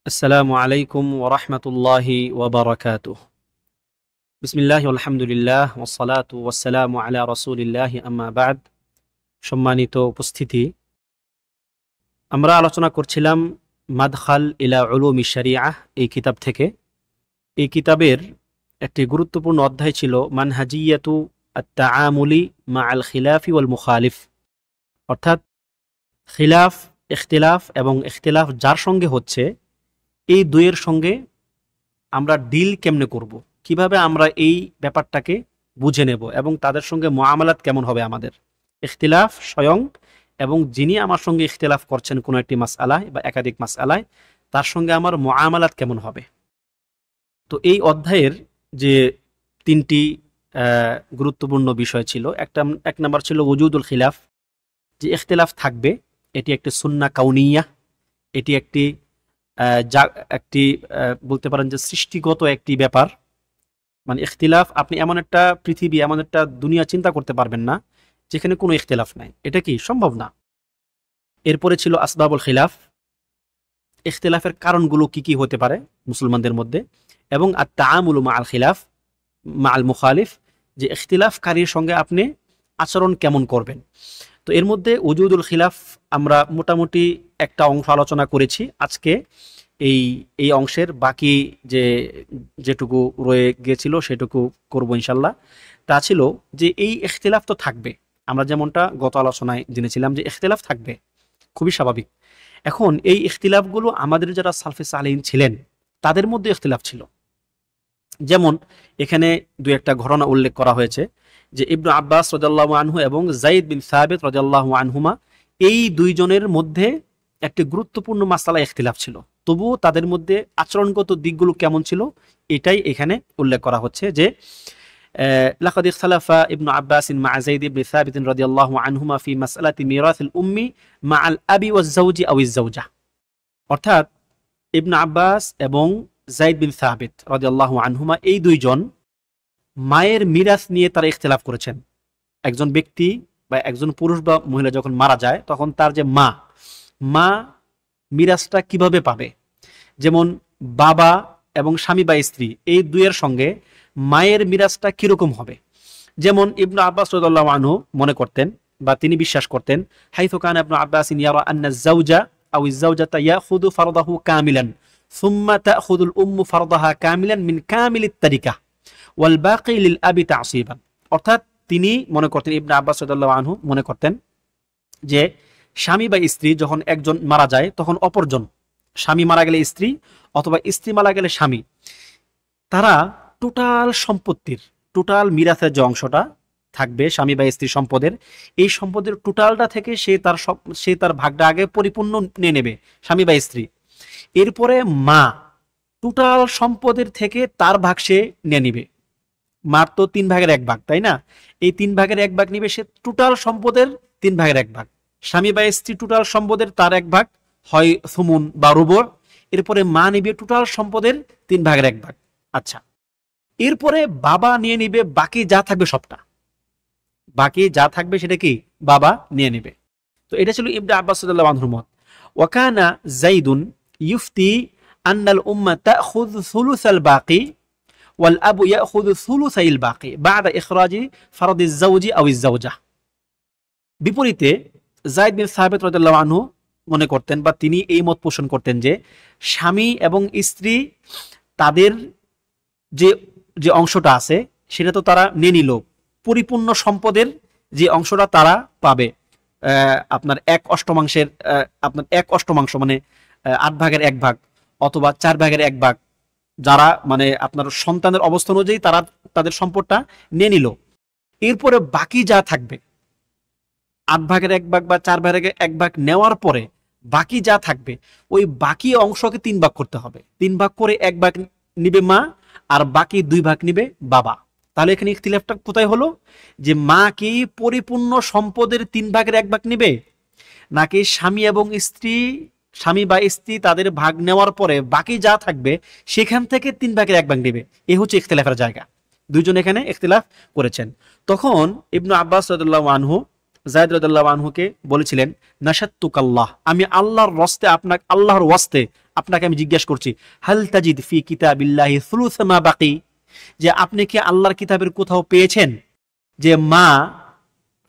আসসালামু আলাইকুম ওরহমতুল্লাহি ওবরাকাতুহ। বিসমিল্লাহ আলহামদুলিল্লাহ ওয়াসসালাতু ওয়াসসালামু আলা রাসূলিল্লাহি আম্মা বাদ। সম্মানিত উপস্থিতি, আমরা আলোচনা করছিলাম মাদখাল ইলা উলুমি শরিয়াহ এই কিতাব থেকে। এই কিতাবের একটি গুরুত্বপূর্ণ অধ্যায় ছিল মানহাজিয়াতু আত-তাআমুলি মাআল খিলাফি ওয়াল মুখালিফ, অর্থাৎ খিলাফ, ইখতিলাফ এবং ইখতিলাফ যার সঙ্গে হচ্ছে এই দুইয়ের সঙ্গে আমরা ডিল কেমনে করব, কিভাবে আমরা এই ব্যাপারটাকে বুঝে নেব এবং তাদের সঙ্গে মুআমালাত কেমন হবে আমাদের। ইখতিলাফ স্বয়ং এবং যিনি আমার সঙ্গে ইখতিলাফ করছেন কোনো একটি মাসআলায় বা একাধিক মাসআলায়, তার সঙ্গে আমার মুআমালাত কেমন হবে। তো এই অধ্যায়ের যে তিনটি গুরুত্বপূর্ণ বিষয় ছিল, এক নম্বর ছিল ওজুদুল খিলাফ, যে ইখতিলাফ থাকবে, এটি একটি সুন্নাহ কাউনিয়া, এটি একটি বলতে পারেন যে সৃষ্টিগত একটি ব্যাপার। মানে ইখতিলাফ, আপনি এমন একটা পৃথিবী, এমন একটা দুনিয়া চিন্তা করতে পারবেন না যেখানে কোনো ইখতিলাফ নাই, এটা কি সম্ভব না। এরপরে ছিল আসবাবুল খিলাফ, ইখতিলাফের কারণগুলো কি কি হতে পারে মুসলমানদের মধ্যে, এবং আত-তাআমুলু মাআল খিলাফ মাআল মুখালিফ, যে ইখতিলাফকারীর সঙ্গে আপনি আচরণ কেমন করবেন। তো এর মধ্যে ওজুদুল খিলাফ আমরা মোটামুটি একটা অংশ আলোচনা করেছি। আজকে এই অংশের বাকি যেটুকু রয়ে গিয়েছিল সেটুকু করব ইনশাল্লাহ। তা ছিল যে এই ইখতিলাফ তো থাকবে, আমরা যেমনটা গত আলোচনায় জেনেছিলাম যে ইখতিলাফ থাকবে, খুবই স্বাভাবিক। এখন এই ইখতিলাফগুলো আমাদের যারা সালফে সালেহিন ছিলেন তাদের মধ্যে ইখতিলাফ ছিল। যেমন এখানে দু একটা ঘটনা উল্লেখ করা হয়েছে যে ইবনু আব্বাস রাদিয়াল্লাহু আনহু এবং যায়েদ বিন সাবিত রাদিয়াল্লাহু আনহুমা, এই দুইজনের মধ্যে একটি গুরুত্বপূর্ণ মাসআলা ইখতিলাফ ছিল, তবুও তাদের মধ্যে আচরণগত দিকগুলো কেমন ছিল এটাই এখানে উল্লেখ করা হচ্ছে। যে লাকাদ ইখতালাফা ইবনু আব্বাস মা যায়েদ ইবনে সাবিত রাদিয়াল্লাহু আনহুমা ফি মাসআলাতি মিরাসিল উম্মি মাআল আবি ওয়াজ যাওজি আও ইজ যাওজা, অর্থাৎ ইবনু আব্বাস এবং যায়েদ বিন সাবিত রাদিয়াল্লাহু আনহুমা, এই দুইজন মায়ের মিরাস নিয়ে তারা ইখতিলাফ করেছেন। একজন ব্যক্তি বা একজন পুরুষ বা মহিলা যখন মারা যায় তখন তার যে মা মিরাসটা কিভাবে পাবে। যেমন বাবা এবং স্বামী বা স্ত্রী, এই দুইয়ের সঙ্গে মায়ের মিরাসটা কিরকম হবে। যেমন ইবনু আব্বাস রাদিয়াল্লাহু আনহু মনে করতেন বা তিনি বিশ্বাস করতেন, হাইথু কানা ইবনু আব্বাস ইয়ারা আন্না যাওজা আও ইজ-যাওজাতা ইয়াখুযু ফারদাহু কামিলান সুম্মা তাখুযুল উম্মু ফারদাহা কামিলান মিন কামিলিত তারিকা ওয়াল বাকি লিল আবি তাসিবান। অর্থাৎ তিনি মনে করতেন, ইবনে আব্বাস রাদিয়াল্লাহু আনহু মনে করতেন যে স্বামী বা স্ত্রী যখন একজন মারা যায় তখন অপরজন, স্বামী মারা গেলে স্ত্রী অথবা স্ত্রী মারা গেলে স্বামী, তারা টোটাল সম্পত্তির, টোটাল মিরাসের যে অংশটা থাকবে স্বামী বা স্ত্রী সম্পদের, এই সম্পদের টোটালটা থেকে সে তার ভাগটা আগে পরিপূর্ণ নিয়ে নেবে, স্বামী বা স্ত্রী। এরপরে মা টোটাল সম্পদের থেকে তার ভাগ সে নিয়ে নিবে। মার তো 3 ভাগের 1 ভাগ, তাই না? এই 3 ভাগের 1 ভাগ নিবে সে, টোটাল সম্পদের 3 ভাগের 1 ভাগ। স্বামী বা স্ত্রী টোটাল সম্পদের তার 1 ভাগ, হয় সুমুন বা রুবুর। এরপরে মা নিবে টোটাল সম্পদের 3 ভাগের 1 ভাগ। আচ্ছা, এরপরে বাবা নিয়ে নিবে বাকি যা থাকবে সবটা, বাকি যা থাকবে সেটা কি বাবা নিয়ে নেবে। তো এটা ছিল ইবনে আব্বাস রাদিয়াল্লাহু আনহুর মত। ওয়াকানা যাইদুন ইফতি আন্নাল উম্মা তাখুযু সুলুসাল বাকি ওয়াল আবু ইয়াখুযু সুলুসাইল বাকি বাদা ইখরাজি ফারদিজ যাওজি আও ইজ যাওজা। বিপরীতে যায়েদ বিন সাবিত রাদিয়াল্লাহু আনহু মনে করতেন বা তিনি এই মত পোষণ করতেন যে স্বামী এবং স্ত্রী তাদের যে অংশটা আছে সেটা তো তারা নিয়ে নিল, পরিপূর্ণ সম্পদের যে অংশটা তারা পাবে, আপনার 1/8 আপনার 1/8 মানে 8 ভাগের 1 ভাগ অথবা 4 ভাগের 1 ভাগ, যারা মানে আপনার সন্তানের অবস্থা অনুযায়ী তারা তাদের সম্পদটা নিয়ে নিল। এরপরে বাকি যা থাকবে 8 ভাগের 1 ভাগ বা 4 ভাগের 1 ভাগ নেওয়ার পরে বাকি যা থাকবে ওই বাকি অংশকে 3 ভাগ করতে হবে। 3 ভাগ করে 1 ভাগ নিবে মা আর বাকি 2 ভাগ নিবে বাবা। তাহলে এখানে ইখতিলাফটা কোথায় হলো, যে মা কি পরিপূর্ণ সম্পদের 3 ভাগের 1 ভাগ নিবে, নাকি স্বামী বা স্ত্রী তাদের ভাগ নেওয়ার পরে বাকি যা থাকবে সেখান থেকে 3 ভাগের 1 ভাগ নেবে। এই হচ্ছে ইখতিলাফের জায়গা। দুইজন এখানে ইখতিলাফ করেছেন। তখন ইবনু আব্বাস রাদিয়াল্লাহু আনহু যায়েদ রাদিয়াল্লাহু আনহুকে বলেছিলেন, নাশাত্তুকাল্লাহ, আমি আল্লাহর ওয়াস্তে আপনাকে আমি জিজ্ঞেস করছি, হাল তাজিদ ফি কিতাবিল্লাহি সুলুস মা বাকি, যে আপনি কি আল্লাহর কিতাবের কোথাও পেয়েছেন যে মা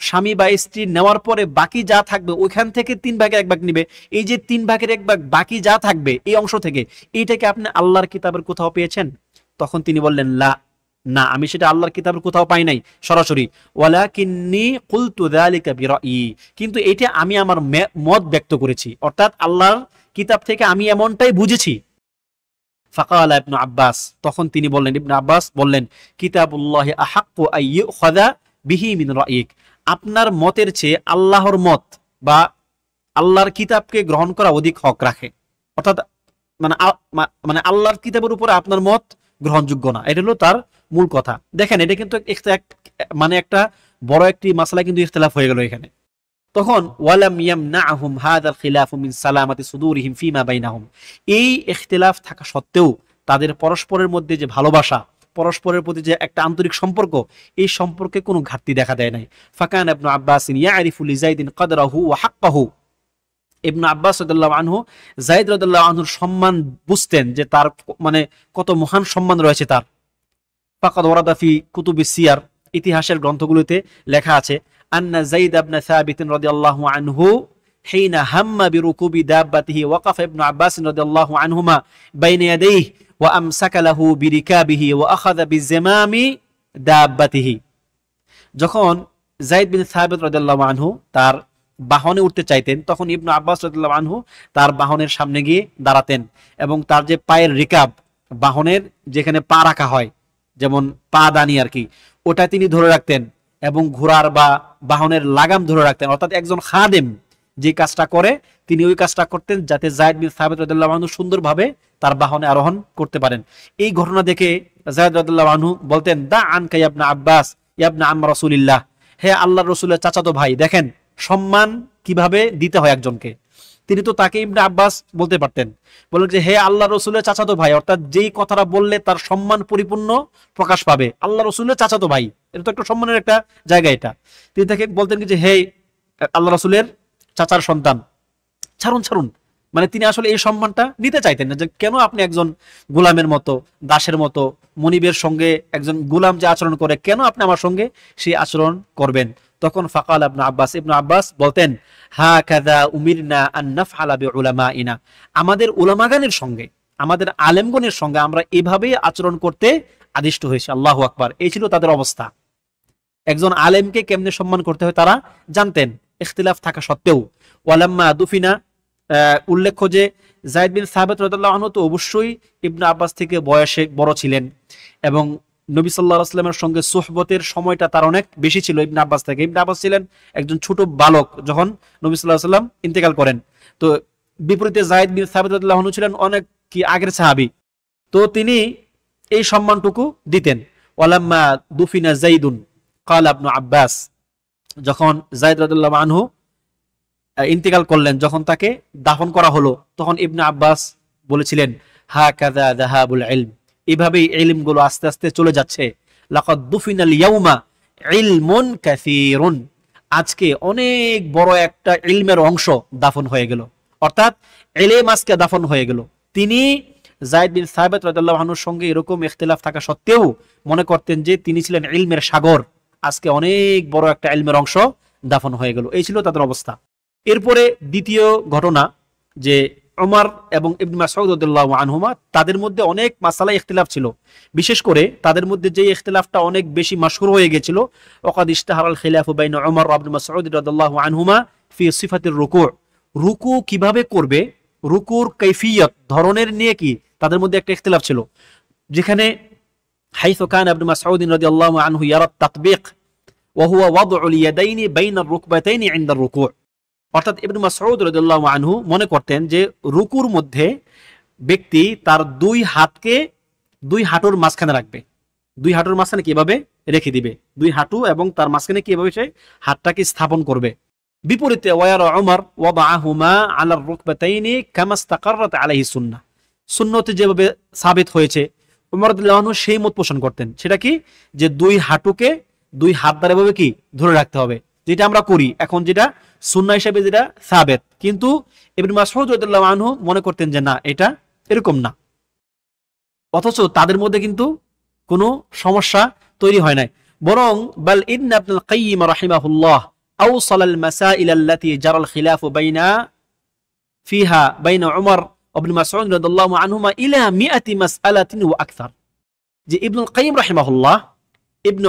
স্বামী বা স্ত্রী নেওয়ার পরে বাকি যা থাকবে ওইখান থেকে 3/1 নিবে, এই যে 3/1 বাকি যা থাকবে এই অংশ থেকে, এইটাকে আপনি আল্লাহর কিতাবের কোথাও পেয়েছেন? তখন তিনি বললেন, লা, না, আমি সেটা আল্লাহর কিতাবের কোথাও পাই নাই সরাসরি। ওয়ালাকিন্নী কুলতু যালিকা বিরাই, কিন্তু এটা আমি আমার মত ব্যক্ত করেছি, অর্থাৎ আল্লাহর কিতাব থেকে আমি এমনটাই বুঝেছি। ফাকালা ইবনে আব্বাস, তখন তিনি বললেন, ইবনে আব্বাস বললেন, কিতাবুল্লাহি আহাক্কু আইয়ুখাযা বিহি মিন রাইক, আপনার মতের চেয়ে আল্লাহর মত বা আল্লাহর কিতাবকে গ্রহণ করা অধিক হক রাখে, অর্থাৎ মানে আল্লাহর কিতাবের উপরে আপনার মত গ্রহণযোগ্য না, এটা হলো তার মূল কথা। দেখেন, এটা কিন্তু মানে একটা বড় একটি মাসলা কিন্তু ইখতিলাফ হয়ে গেল এখানে। তখন ওয়ালাম ইয়ামনাহুম হাযাল খিলাফু মিন সালামাতি সুদুরিহিম ফিমা বাইনাহুম, এই ইখতিলাফ থাকা সত্ত্বেও তাদের পরস্পরের মধ্যে যে ভালোবাসা, পরস্পরের প্রতি যে একটা আন্তরিক সম্পর্ক, এই সম্পর্কে কোনো ঘাটতি দেখা দেয় নাই। ফাকান ইবনে আব্বাস ইয়ারিফু লিযায়দিন কদরাহু ওয়া হাক্কাহু, ইবনে আব্বাস রাদিয়াল্লাহু আনহু যায়েদ রাদিয়াল্লাহু আনহুর সম্মান বুঝতেন, যে তার মানে কত মহান সম্মান রয়েছে তার। ফাকাদ ওয়ারাদা ফি কুতুবিস সিয়ার, ইতিহাসের গ্রন্থগুলোতে লেখা আছে, আন্না যায়েদ ইবনে সাবিত রাদিয়াল্লাহু আনহু হিনা হাম্মা বিরুকুবি দাব্বাতিহি ওয়াকাফা ইবনে আব্বাস রাদিয়াল্লাহু আনহুমা বাইনা ইয়াদাইহি ওয়া আমসাকা লাহু বিরিকাবিহি ওয়া আখাযা বিজিমামি দাব্বাতিহি। যখন যায়েদ বিন সাবিত রাদিয়াল্লাহু আনহু তার বাহনে উঠতে চাইতেন, তখন ইবনে আব্বাস রাদিয়াল্লাহু আনহু তার বাহনের সামনে গিয়ে দাঁড়াতেন এবং তার যে পায়ের রিকাব, বাহনের যেখানে পা রাখা হয়, যেমন পা দানি আর কি, ওটা তিনি ধরে রাখতেন এবং ঘোড়ার বা বাহনের লাগাম ধরে রাখতেন, অর্থাৎ একজন খাদেম যে কাজটা করে তিনি ওই কাজটা করতেন, যাতে যায়েদ বিন সাবিত রাদিয়াল্লাহু আনহু সুন্দরভাবে তার বাহনে আরোহণ করতে পারেন। এই ঘটনা দেখে যায়েদ রাদিয়াল্লাহু আনহু বলতেন, দা আনকা ইয়া ইবনে আব্বাস ইয়া ইবনে আম রাসূলিল্লাহ, হে আল্লাহর রাসূলের চাচাতো ভাই, দেখেন সম্মান কিভাবে দিতে হয় একজনকে। তিনি তো তাকে ইবনে আব্বাস বলতে পারতেন, বলেন যে হে আল্লাহ রসুলের চাচাতো ভাই, অর্থাৎ যেই কথাটা বললে তার সম্মান পরিপূর্ণ প্রকাশ পাবে, আল্লাহ রসুলের চাচাতো ভাই, এটা তো একটা সম্মানের একটা জায়গা। এটা তিনি তাকে বলতেন কি যে হে আল্লাহ রসুলের চাচার সন্তান, ছাড়ুন ছাড়ুন, মানে তিনি আসলে এই সম্মানটা নিতে চাইতেন না, যে কেন আপনি একজন গোলামের মতো, দাসের মতো, মনিবের সঙ্গে একজন গোলাম যে আচরণ করে, কেন আপনি আমার সঙ্গে সেই আচরণ করবেন? তখন ফাকাল ইবনে আব্বাস বলতেন, হাকাযা উমিরনা আন নাফআলা বিউলামাইনা, আমাদের উলামাগণের সঙ্গে, আমাদের আলেমগণের সঙ্গে আমরা এভাবেই আচরণ করতে আদিষ্ট হয়েছে। আল্লাহু আকবার। এই ছিল তাদের অবস্থা। একজন আলেমকে কেমনে সম্মান করতে হয় তারা জানতেন, ইখতিলাফ থাকা সত্ত্বেও। ওয়ালাম্মা দুফিনা, উল্লেখ্য যে যায়েদ বিন সাবিত রাদিয়াল্লাহু আনহু তো অবশ্যই ইবনে আব্বাস থেকে বয়সে বড় ছিলেন এবং নবী সাল্লাল্লাহু আলাইহি ওয়াসাল্লামের সঙ্গে সুহবতের সময়টা তার অনেক বেশি ছিল ইবনে আব্বাস থেকে। ইবনে আব্বাস ছিলেন একজন ছোট বালক যখন নবী সাল্লাল্লাহু আলাইহি ওয়াসাল্লাম ইন্তেকাল করেন। তো বিপরীতে যায়েদ বিন সাবিত রাদিয়াল্লাহু আনহু ছিলেন অনেক কি আগের সাহাবী, তো তিনি এই সম্মানটুকু দিতেন। ওয়ালাম্মা দুফিনা যাইদুন ক্বালা ইবনে আব্বাস, যখন যায়েদ রাদিয়াল্লাহু আনহু ইন্তেকাল করলেন, যখন তাকে দাফন করা হলো, তখন ইবনে আব্বাস বলেছিলেন, হাকাযা যাহাবুল ইলম, এভাবেই ইলমগুলো আস্তে আস্তে চলে যাচ্ছে। লাকাদ দুফিনাল ইয়াউমা ইলমুন কাসীরুন, আজকে অনেক বড় একটা ইলমের অংশ দাফন হয়ে গেল, অর্থাৎ ইলম আজকে দাফন হয়ে গেল। তিনি যায়েদ বিন সাবিত রাদিয়াল্লাহু আনহুর সঙ্গে এরকম ইখতিলাফ থাকা সত্ত্বেও মনে করতেন যে তিনি ছিলেন ইলমের সাগর, আজকে অনেক বড় একটা ইলমের অংশ দাফন হয়ে গেল। এই ছিল তাদের অবস্থা। এরপরে দ্বিতীয় ঘটনা, যে ওমর এবং ইবনে মাসউদ রাদিয়াল্লাহু আনহুমা, তাদের মধ্যে অনেক মাসালায় ইখতিলাফ ছিল। বিশেষ করে তাদের মধ্যে যে ইখতিলাফটা অনেক বেশি মাশহুর হয়ে গিয়েছিল, ওয়াকাদ ইশতাহারাল খিলাফু বাইনা ওমর ওয়া ইবনে মাসউদ রাদিয়াল্লাহু আনহুমা ফি সিফাতির রুকু', রুকু কিভাবে করবে, রুকুর কাইফিয়ত, ধরনের নিয়ে কি তাদের মধ্যে একটা ইখতিলাফ ছিল। যেখানে হাইসু কানা ইবনে মাসউদ রাদিয়াল্লাহু আনহু ইয়ারা তাতবিক ওয়া হুয়া ওয়াদউল ইয়াদাইনি বাইনার রুকবাতাইনি ইনদার রুকু', অর্থাৎ ইবনে মাসউদ রাদিয়াল্লাহু আনহু মনে করতেন যে রুকুর মধ্যে ব্যক্তি তার দুই হাতকে দুই হাঁটুর মাঝখানে রাখবে, দুই হাঁটুর মাঝখানে কিভাবে রেখে দিবে, দুই হাঁটু এবং তার মাঝখানে কিভাবে সে হাতটাকে স্থাপন করবে। বিপরীতে ওয়ারা ওমর ওয়াদাহুমা আলার রুকবাতাইনি কামা ইসতাকাররাত আলাইহি সুন্নাহ, সুন্নতে যেভাবে সাবিত হয়েছে ওমর রাদিয়াল্লাহু আনহু সেই মত পোষণ করতেন। সেটা কি, যে দুই হাঁটুকে দুই হাত দ্বারা এভাবে কি ধরে রাখতে হবে, যেটা আমরা করি এখন, যেটা সুন্নাহ হিসেবে যেটা সাবেত, কিন্তু ইবনে মাসউদ রাদিয়াল্লাহু আনহু মনে করতেন যে না, এটা এরকম না। অথচ তাদের মধ্যে কিন্তু কোনো সমস্যা তৈরি হয় নাই, বরং বাল ইবনে ইবনুল কাইয়্যিম রাহিমাহুল্লাহ আওসাল আল মাসাইল আল্লাতী জারা আল খিলাফ বাইনা ফিহা বাইনা উমর ওয়া ইবনে মাসউদ রাদিয়াল্লাহু আনহুমা ইলা 100 মাসআলাতিন ওয়া আকসার। যে ইবনুল কাইয়্যিম রাহিমাহুল্লাহ, ইবনে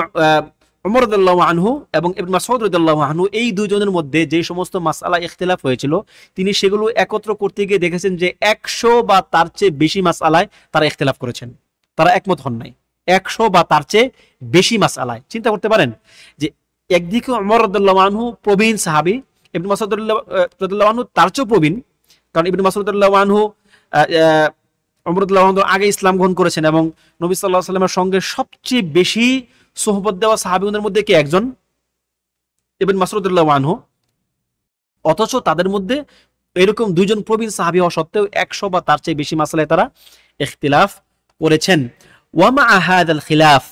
উমর রাদিয়াল্লাহু আনহু এবং ইবনে মাসউদ রাদিয়াল্লাহু আনহু, এই দুইজনের মধ্যে যে সমস্ত মাসআলা ইখতিলাফ হয়েছিল তিনি সেগুলো একত্র করতে গিয়ে দেখেছেন যে 100 বা তার চেয়ে বেশি মাসআলায় তারা ইখতিলাফ করেছেন, তারা একমত হন নাই। 100 বা তার চেয়ে বেশি মাসআলায়। চিন্তা করতে পারেন যে একদিকে উমর রাদিয়াল্লাহু আনহু প্রবীণ সাহাবী, ইবনে মাসউদ রাদিয়াল্লাহু আনহু তার চেয়েও প্রবীণ, কারণ ইবনে মাসউদ রাদিয়াল্লাহু আনহু উমর রাদিয়াল্লাহু আনহু আগে ইসলাম গ্রহণ করেছেন এবং নবী সাল্লাল্লাহু আলাইহি ওয়াসাল্লামের সঙ্গে সবচেয়ে বেশি সোহবত দেওয়া সাহাবীদের মধ্যে কে একজন, ইবনে মাসউদ রাদিয়াল্লাহু আনহু। অথচ তাদের মধ্যে এরকম দুইজন প্রবীণ সাহাবী হওয়া সত্ত্বেও 100 বা তার চেয়ে বেশি মাসআলায় তারা ইখতিলাফ করেছেন। ওয়া মা হাযাল খিলাফ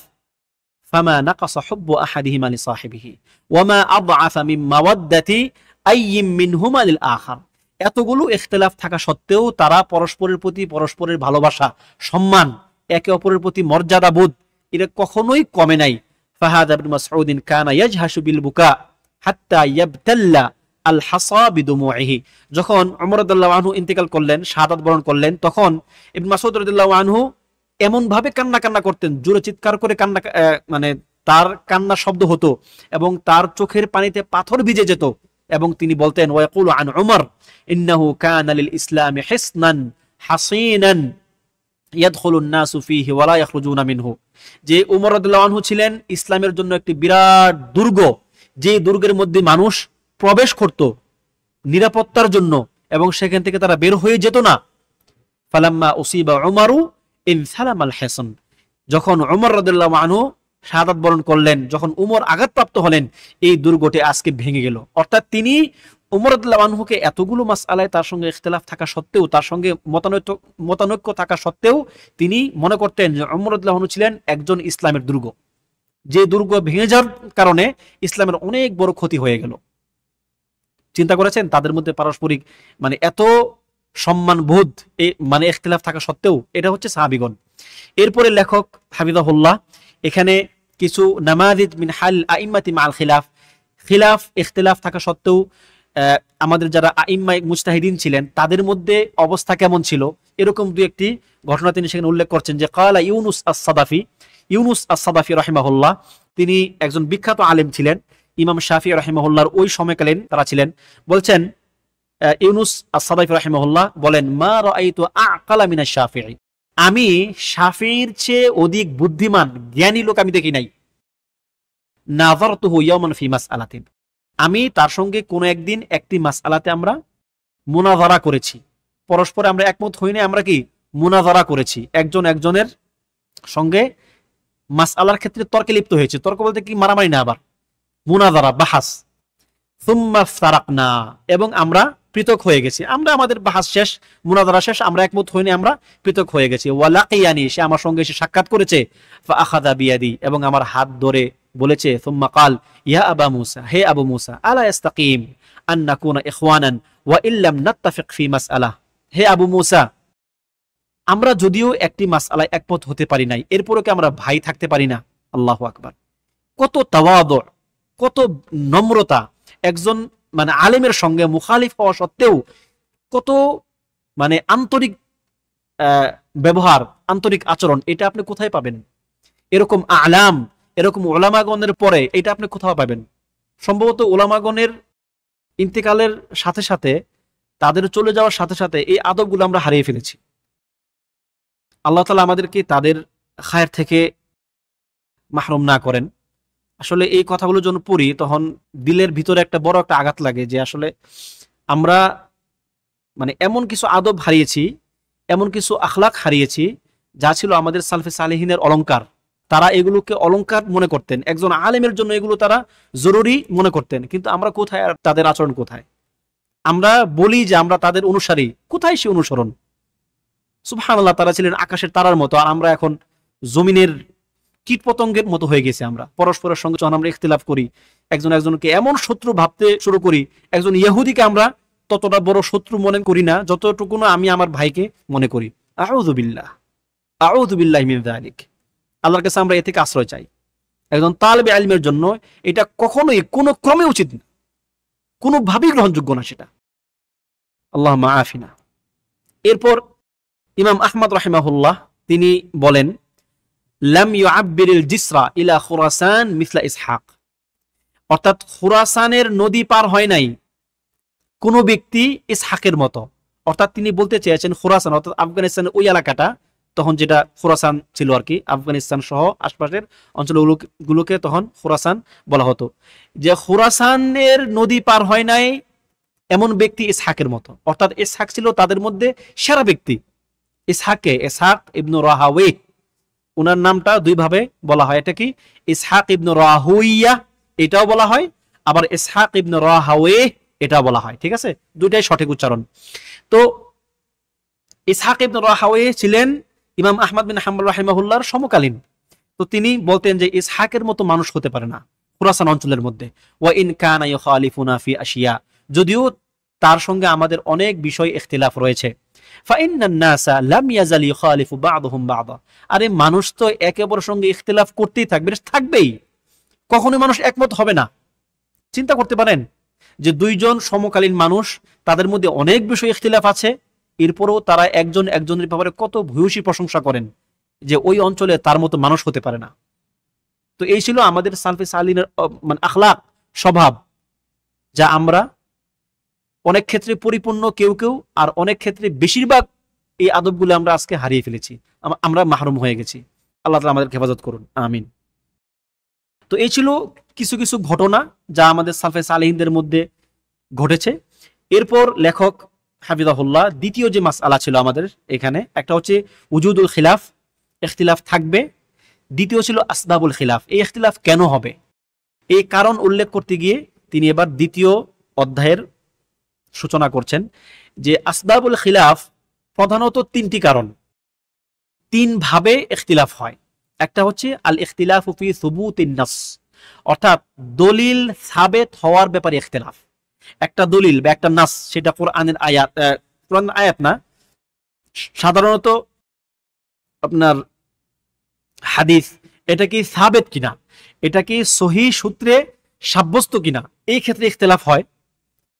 ফামা নাকাসা হুব্বু আহাদিহিমা লিসাহিবিহি ওয়া মা আদআফা মিন মাওয়াদ্দাতি আইয়িম মিনহুমা লিল আখার। এতগুলো ইখতিলাফ থাকা সত্ত্বেও তারা পরস্পরের প্রতি পরস্পরের ভালোবাসা, সম্মান, একে অপরের প্রতি মর্যাদাবোধ, এটা কখনোই কমে নাই। ফাহাদ ইবনে মাসউদ কানা ইয়াজহাশু বিল বুকা হাত্তা ইয়াবতাল্লা আল হাসা বিদুমুহি। যখন ওমর রাদিয়াল্লাহু আনহু ইন্তেকাল করলেন, শাহাদাত বরণ করলেন, তখন ইবনে মাসউদ রাদিয়াল্লাহু আনহু এমন ভাবে কান্না করতেন, জোরে চিৎকার করে কান্না, মানে তার কান্না শব্দ হতো এবং তার চোখের পানিতে পাথর ভিজে যেত, এবং তিনি বলতেন ওয়াকুলু আন উমর ইন্নাহু কানা লিল ইসলামি হিসনান হাসিনান ইয়াদখুলুন নাসু ফীহি ওয়া লা ইয়াখরুজুনা মিনহু। যে উমর রাদিয়াল্লাহু আনহু ছিলেন ইসলামের জন্য একটি বিরাট দুর্গ, যে দুর্গের মধ্যে মানুষ প্রবেশ করত নিরাপত্তার জন্য এবং সেখান থেকে তারা বের হয়ে যেত না। ফালাম্মা উসিবা উমারু ইনসালামাল হিসন। যখন উমর রাদিয়াল্লাহু আনহু শাহাদাত বরণ করলেন, যখন উমর আঘাতপ্রাপ্ত হলেন, এই দুর্গটি আজকে ভেঙে গেল। অর্থাৎ তিনি উমর রাদিয়াল্লাহু আনহুকে এতগুলো মাসআলায় তার সঙ্গে ইখতিলাফ থাকা সত্ত্বেও, তার সঙ্গে মতানৈক্য থাকা সত্ত্বেও তিনি মনে করতেন যে উমর রাদিয়াল্লাহু আনহু ছিলেন একজন ইসলামের দুর্গ, যে দুর্গ ভেঙে যাওয়ার কারণে ইসলামের অনেক বড় ক্ষতি হয়ে গেল। চিন্তা করেছেন তাদের মধ্যে পারস্পরিক মানে এত সম্মানবোধ, মানে ইখতিলাফ থাকা সত্ত্বেও। এটা হচ্ছে সাহাবীগণ। এরপরে লেখক হাফিজাহুল্লাহ এখানে কিছু নামাযিজ মিন হাল আইম্মাতি মাল খিলাফ, খিলাফ ইখতিলাফ থাকা সত্ত্বেও আমাদের যারা আইম্মায়ে মুজতাহিদিন ছিলেন তাদের মধ্যে অবস্থা কেমন ছিল, এরকম দুই একটি ঘটনা তিনি সেখানে উল্লেখ করছেন। যে কালা ইউনুস আস-সাদাফি, ইউনুস আস-সাদাফি রাহিমাহুল্লাহ, তিনি একজন বিখ্যাত আলেম ছিলেন, ইমাম শাফি রাহিমাহুল্লাহর ওই সময়কালীন তারা ছিলেন। বলছেন ইউনুস আস-সাদাফি রাহিমাহুল্লাহ বলেন, মা রাআইতু আ'কালা মিনাশ শাফিঈ, আমি শাফিঈর চেয়ে অধিক বুদ্ধিমান জ্ঞানী লোক আমি দেখি নাই। নাযারতুহু ইয়াওমান ফি মাসআলাতিন, আমি তার সঙ্গে কোনো একদিন একটি মাসআলাতে আমরা মুনাযারা করেছি, পরস্পরে আমরা একমত হইনি, আমরা কি মুনাযারা করেছি, একজন একজনের সঙ্গে মাসআলার ক্ষেত্রে তর্কে লিপ্ত হয়েছে। তর্ক বলতে কি মারামারি না, আবার মুনাযারা বাহাস। সুম্মা ফারাকনা, এবং আমরা পৃথক হয়ে গেছি, আমরা আমাদের বাহাস শেষ, মুনাযারা শেষ, আমরা একমত হইনি, আমরা পৃথক হয়ে গেছি। ওয়া লাকিয়ানি, সে আমার সঙ্গে এসে সাক্ষাৎ করেছে। ফা আখাযা বিয়াদি, এবং আমার হাত ধরে বলেছে, সুম্মা কাল ইয়া আবা মুসা, হে আবু মুসা, আলা ইস্তাকিম আন নাকুনা ইখওয়ানান ওয়া ইল্লাম নাত্তাফিক ফি মাসআলা, হে আবু মুসা, আমরা যদিও একটি মাসআলায় একমত হতে পারি নাই, এরপরও কি আমরা ভাই থাকতে পারি না? আল্লাহু আকবার। কত তাওয়াদু, কত নম্রতা, একজন মানে আলেমের সঙ্গে মুখালিফ হওয়া সত্ত্বেও কত মানে আন্তরিক ব্যবহার, আন্তরিক আচরণ, এটা আপনি কোথায় পাবেন? এরকম আলাম, এরকম উলামাগণের পরে এটা আপনি কোথাও পাবেন? সম্ভবত উলামাগণের ইন্তেকালের সাথে সাথে, তাদের চলে যাওয়ার সাথে সাথে এই আদবগুলো আমরা হারিয়ে ফেলেছি। আল্লাহ তাআলা আমাদেরকে তাদের খায়ের থেকে মাহরুম না করেন। আসলে এই কথাগুলো যখন পড়ি তখন দিলের ভিতরে একটা বড় একটা আঘাত লাগে যে আসলে আমরা মানে এমন কিছু আদব হারিয়েছি, এমন কিছু আখলাক হারিয়েছি যা ছিল আমাদের সালফে সালেহিনের অলংকার। তারা এগুলোকে অলংকার মনে করতেন, একজন আলেমের জন্য এগুলো তারা জরুরি মনে করতেন। কিন্তু আমরা কোথায়, আর তাদের আচরণ কোথায়? আমরা বলি যে আমরা তাদের অনুসারী, কোথায় সে অনুসরণ? সুবহানাল্লাহ, তারা ছিলেন আকাশের তারার মতো, আর আমরা এখন জমিনের কীট পতঙ্গের মতো হয়ে গেছে আমরা। পরস্পরের সঙ্গে যখন আমরা ইখতিলাফ করি, একজন একজনকে এমন শত্রু ভাবতে শুরু করি, একজন ইহুদিকে আমরা ততটা বড় শত্রু মনে করি না যতটুকু না আমি আমার ভাইকে মনে করি। আউযু বিল্লাহ, আউযু বিল্লাহি মিন যালিক। আল্লাহর কাছে আমরা এ থেকে আশ্রয় চাই। একজন তালেবে ইলমের জন্য এটা কখনোই কোনো ক্রমে উচিত না, কোনোভাবেই গ্রহণযোগ্য না সেটা। আল্লাহ মাআফিনা। এরপর ইমাম আহমদ রাহিমাহুল্লাহ তিনি বলেন, লাম ইউআব্বিরিল জিসরা ইলা খুরাসান মিসলা ইসহাক, অর্থাৎ খুরাসানের নদী পার হয় নাই কোনো ব্যক্তি ইসহাকের মতো। অর্থাৎ তিনি বলতে চেয়েছেন খুরাসান অর্থাৎ আফগানিস্তানের ওই এলাকাটা, তখন যেটা খুরাসান ছিল আর কি, আফগানিস্তান সহ আশপাশের অঞ্চলগুলোকে তখন খুরাসান বলা হতো, যে খুরাসানের নদী পার হয় নাই এমন ব্যক্তি ইসহাকের মতো। অর্থাৎ ইসহাক ছিল তাদের মধ্যে সেরা ব্যক্তি। ইসহাক ইবনু রাহাওয়ে, ওনার নামটা দুই ভাবে বলা হয়। এটা কি ইসহাক ইবনু রাহুইয়া এটাও বলা হয়, আবার ইসহাক ইবনু রাহাওয়ে এটাও বলা হয়। ঠিক আছে, দুইটাই সঠিক উচ্চারণ। তো ইসহাক ইবনু রাহাওয়ে ছিলেন ইমাম আহমদ বিন হাম্বল রাহিমাহুল্লাহর সমকালীন। তো তিনি বলতেন যে ইসহাকের মতো মানুষ হতে পারে না খুরাসান অঞ্চলের মধ্যে। ওয়া ইন কানা ইউখালিফুনা ফি আশিয়া, যদিও তার সঙ্গে আমাদের অনেক বিষয় ইখতিলাফ রয়েছে। ফাইন্নান নাসা লাম ইয়াজাল ইউখালিফু বা'দুহুম বা'দা, আরে মানুষ তো একে অপরের সঙ্গে ইখতিলাফ করতেই থাকবে, থাকবেই, কখনোই মানুষ একমত হবে না। চিন্তা করতে পারেন যে দুইজন সমকালীন মানুষ, তাদের মধ্যে অনেক বিষয় ইখতিলাফ আছে, এরপরেও তারা একজন একজনের ব্যাপারে কত ভূয়সী প্রশংসা করেন যে ওই অঞ্চলে তার মতো মানুষ হতে পারে না। তো এই ছিল আমাদের সালফে সালিনের মানে আখলাক, স্বভাব, যা আমরা অনেক ক্ষেত্রে পরিপূর্ণ কেউ কেউ, আর অনেক ক্ষেত্রে বেশিরভাগ এই আদবগুলো আমরা আজকে হারিয়ে ফেলেছি, আমরা মাহরুম হয়ে গেছি। আল্লাহ তাআলা আমাদের হেফাজত করুন, আমিন। তো এই ছিল কিছু কিছু ঘটনা যা আমাদের সালফে সালেহিনদের মধ্যে ঘটেছে। এরপর লেখক হাফিজাহুল্লাহ দ্বিতীয় যে মাসআলা ছিল আমাদের এখানে, একটা হচ্ছে উজুদুল খিলাফ, ইখতিলাফ থাকবে। দ্বিতীয় ছিল আসবাবুল খিলাফ, এই ইখতিলাফ কেন হবে, এই কারণ উল্লেখ করতে গিয়ে তিনি এবার দ্বিতীয় অধ্যায়ের সূচনা করছেন যে আসবাবুল খিলাফ প্রধানত তিনটি কারণ, তিন ভাবে ইখতিলাফ হয়। একটা হচ্ছে আল ইখতিলাফু ফি সুবুতিন নাস, অর্থাৎ দলিল সাবেত হওয়ার ব্যাপারে ইখতিলাফ। একটা দলিল বা একটা নাস, সেটা কোরআনের আয়াত, কোরআন আয়াত না, সাধারণত আপনার হাদিস, এটা কি সাবেত কিনা, এটা কি সহিহ সূত্রে সাব্যস্ত কিনা, এই ক্ষেত্রে ইখতিলাফ হয়।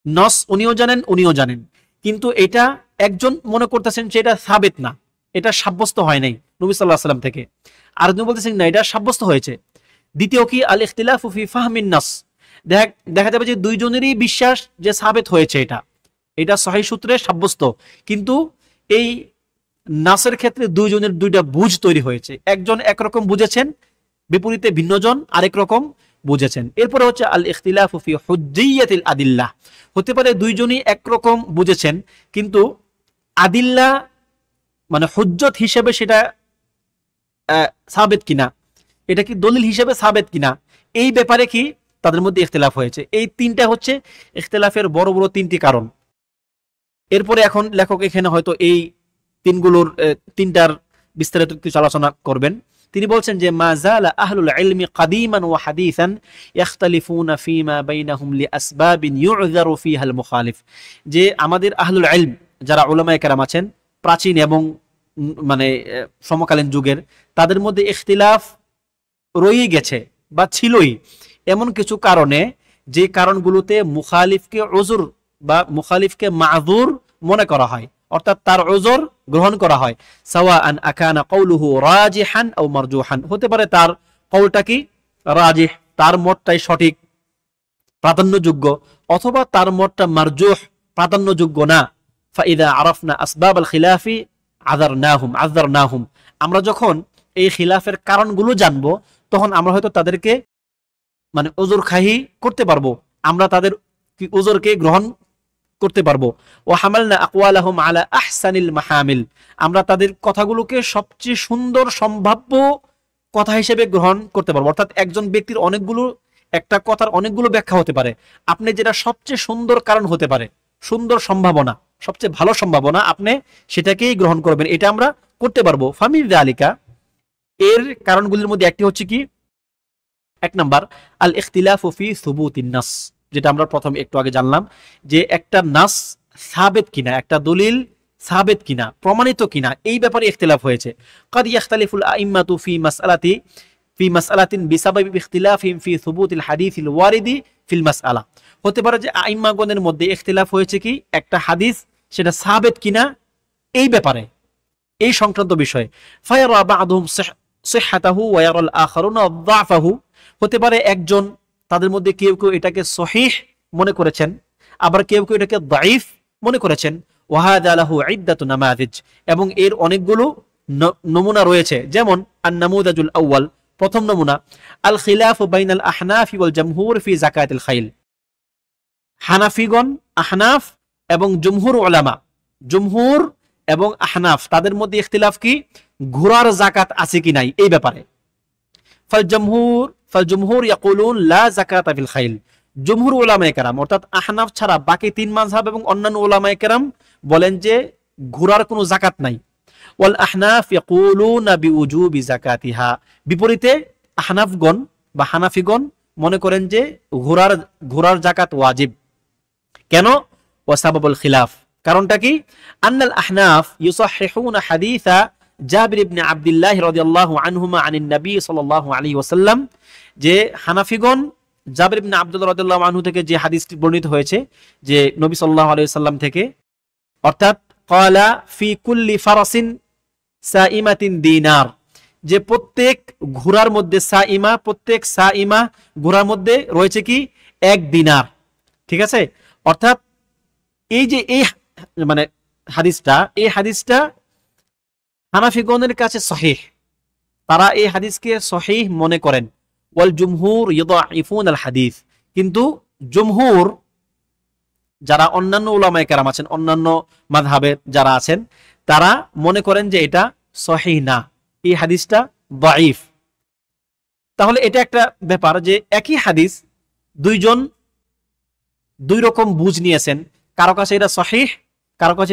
নস উনিও জানেন, কিন্তু এটা একজন মনে করতেছেন যে এটা সাবেত না, এটা সাব্যস্ত হয় নাই নবী সাল্লাল্লাহু আলাইহি ওয়াসাল্লাম থেকে, আর একজন বলতেছেন না এটা সাব্যস্ত হয়েছে। দ্বিতীয় কি আল ইখতিলাফু ফি ফাহমিন নাস, দেখা যাবে যে দুইজনেরই বিশ্বাস যে সাবেত হয়েছে, এটা সহিহ সূত্রে সাব্যস্ত, কিন্তু এই নাসের ক্ষেত্রে দুইজনের দুইটা বুঝ তৈরি হয়েছে, একজন একরকম বুঝেছেন, বিপরীতে ভিন্নজন আরেক রকম বুঝেছেন। এরপরে হচ্ছে আল ইখতিলাফু ফি হুজ্জিয়াতিল আদিল্লাহ, হতে পারে দুইজনই একরকম বুঝেছেন, কিন্তু আদিল্লা মানে হুজ্জত হিসেবে সেটা সাবেত কিনা, এটা কি দলিল হিসেবে সাবেত কিনা, এই ব্যাপারে কি তাদের মধ্যে ইখতিলাফ হয়েছে। এই তিনটা হচ্ছে ইখতিলাফের বড় বড় তিনটি কারণ। এরপরে এখন লেখক এখানে হয়তো এই তিনটার বিস্তারিত কিছু আলোচনা করবেন। তিনি বলছেন যে মা যালা আহলুল ইলমি কাদিমান ওয়া হাদিসান ইখতালিফুনা ফীমা বাইনাহুম লিআসবাবিন ইউযযারু ফীহা আল মুখালিফ, যে আমাদের আহলুল ইলম যারা উলামায়ে কেরাম আছেন প্রাচীন এবং মানে সমকালীন যুগের, তাদের মধ্যে ইখতিলাফ রয়ে গেছে বা ছিলই এমন কিছু কারণে, যে কারণগুলোতে মুখালিফকে উযর বা মুখালিফকে মাযুর মনে করা হয়, অর্থাৎ তার উযর গ্রহণ করা হয়। সাওয়াআন আকানা কওলুহু রাজিহান আও মারজুহান, হতে পারে তার কওলটা কি রাজিহ, তার মতটাই সঠিক প্রাধান্যযোগ্য, অথবা তার মতটা মারজুহ প্রাধান্যযোগ্য না। ফাইদা আরাফনা আসবাব আল খিলাফি আযারনাহুম, আমরা যখন এই খিলাফের কারণগুলো জানবো, তখন আমরা হয়তো তাদেরকে মানে উযর খাহি করতে পারবো, আমরা তাদের উযরকে গ্রহণ করতে পারবো। ওয়া হামালনা আকওয়ালাহুম আলা আহসানিল মাহামিল, আমরা তাদের কথাগুলোকে সবচেয়ে সুন্দর সম্ভাব্য কথা হিসেবে গ্রহণ করতে পারবো। অর্থাৎ একজন ব্যক্তির একটা কথার অনেকগুলো ব্যাখ্যা হতে পারে, আপনি যেটা সবচেয়ে সুন্দর কারণ হতে পারে, সুন্দর সম্ভাবনা, সবচেয়ে ভালো সম্ভাবনা, আপনি সেটাকেই গ্রহণ করবেন, এটা আমরা করতে পারবো। ফামিন যালিকা, এর কারণগুলির মধ্যে একটি হচ্ছে কি, এক নাম্বার আল ইখতিলাফু ফি সুবুতিন নাস, যেটা আমরা প্রথম একটু আগে জানলাম যে একটা নাস সাবেত কিনা, একটা দলিল সাবেত কিনা, প্রমাণিত কিনা, এই ব্যাপারে ইখতিলাফ হয়েছে। কাদ ইয়াখতালিফুল আইম্মাতু ফি মাসআলাতিন বিসাবাবি ইখতিলাফিহিম ফি সুবুতিল হাদিসিল ওয়ারিদি ফিল মাসআলা। হতে পারে যে আইম্মাগণের মধ্যে ইখতিলাফ হয়েছে কি একটা হাদিস সেটা সাবেত কিনা এই ব্যাপারে, এই সংক্রান্ত বিষয়ে। ফায়ারা বা'দুহুম সিহহাতাহু ওয়া ইয়ারাল আখারুনা যাফাহু। হতে পারে একজন তাদের মধ্যে কেউ কেউ এটাকে সহিহ মনে করেছেন, আবার কেউ কেউ এটাকে দাঈফ মনে করেছেন। ওয়াহাদা লাহু ইদ্দাতু নামাযিজ, এবং এর অনেকগুলো নমুনা রয়েছে। যেমন আন-নামুযাজুল আউয়াল, প্রথম নমুনা, আল খিলাফু বাইনাল আহনাফি ওয়াল জামহুর ফি যাকাতিল খাইল। হানাফিগণ, আহনাফ এবং জমহুর উলামা, জমহুর এবং আহনাফ তাদের মধ্যে ইখতিলাফ কি ঘোড়ার যাকাত আছে কি নাই এই ব্যাপারে। ফাল জমহুর ইয়াকুলুন লা যাকাতা ফিল খাইল। জমহুর উলামায়ে কেরাম অর্থাৎ আহনাফ ছাড়া বাকি তিন মাযহাব এবং অন্যান্য উলামায়ে কেরাম বলেন যে ঘোড়ার কোনো যাকাত নাই। ওয়াল আহনাফ ইয়াকুলুনা বিউজুবি যাকাতিহা। বিপরীতে আহনাফগণ বা হানাফিগণ মনে করেন যে ঘোড়ার যাকাত ওয়াজিব। কেন? ওয়াসাবাবুল খিলাফ, কারণটা কি? আন্নাল আহনাফ ইউসাহহিহুনা হাদিসা জাবির ইবনে আব্দুল্লাহ রাদিয়াল্লাহু আনহুমা আনিন নবী সাল্লাল্লাহু আলাইহি ওয়াসাল্লাম, যে হানাফিগণ জাবির ইবনে আব্দুল্লাহ রাদিয়াল্লাহু আনহু থেকে যে হাদিসটি বর্ণিত হয়েছে যে নবী সাল্লাল্লাহু আলাইহি ওয়াসাল্লাম থেকে, অর্থাৎ ক্বালা ফি কুল্লি ফারাসিন সাইমাতিন দিনার, যে প্রত্যেক ঘোড়ার মধ্যে সাইমা, প্রত্যেক সাইমা ঘোড়ার মধ্যে রয়েছে কি এক দিনার। ঠিক আছে, অর্থাৎ এই যে এই মানে হাদিসটা, এই হাদিসটা হানাফিগণের কাছে সহিহ, তারা এই হাদিসকে সহিহ মনে করেন। ওয়াল জুমহুর ইউদাইফুন আল হাদিস, কিন্তু জুমহুর যারা অন্যান্য উলামায়ে কেরাম আছেন, অন্যান্য মাযহাবের যারা আছেন, তারা মনে করেন যে এটা সহিহ না, এই হাদিসটা দাঈফ। তাহলে এটা একটা ব্যাপার যে একই হাদিস দুইজন দুই রকম বুঝ নিয়েছেন, কারো কাছে এটা সহিহ, কারো কাছে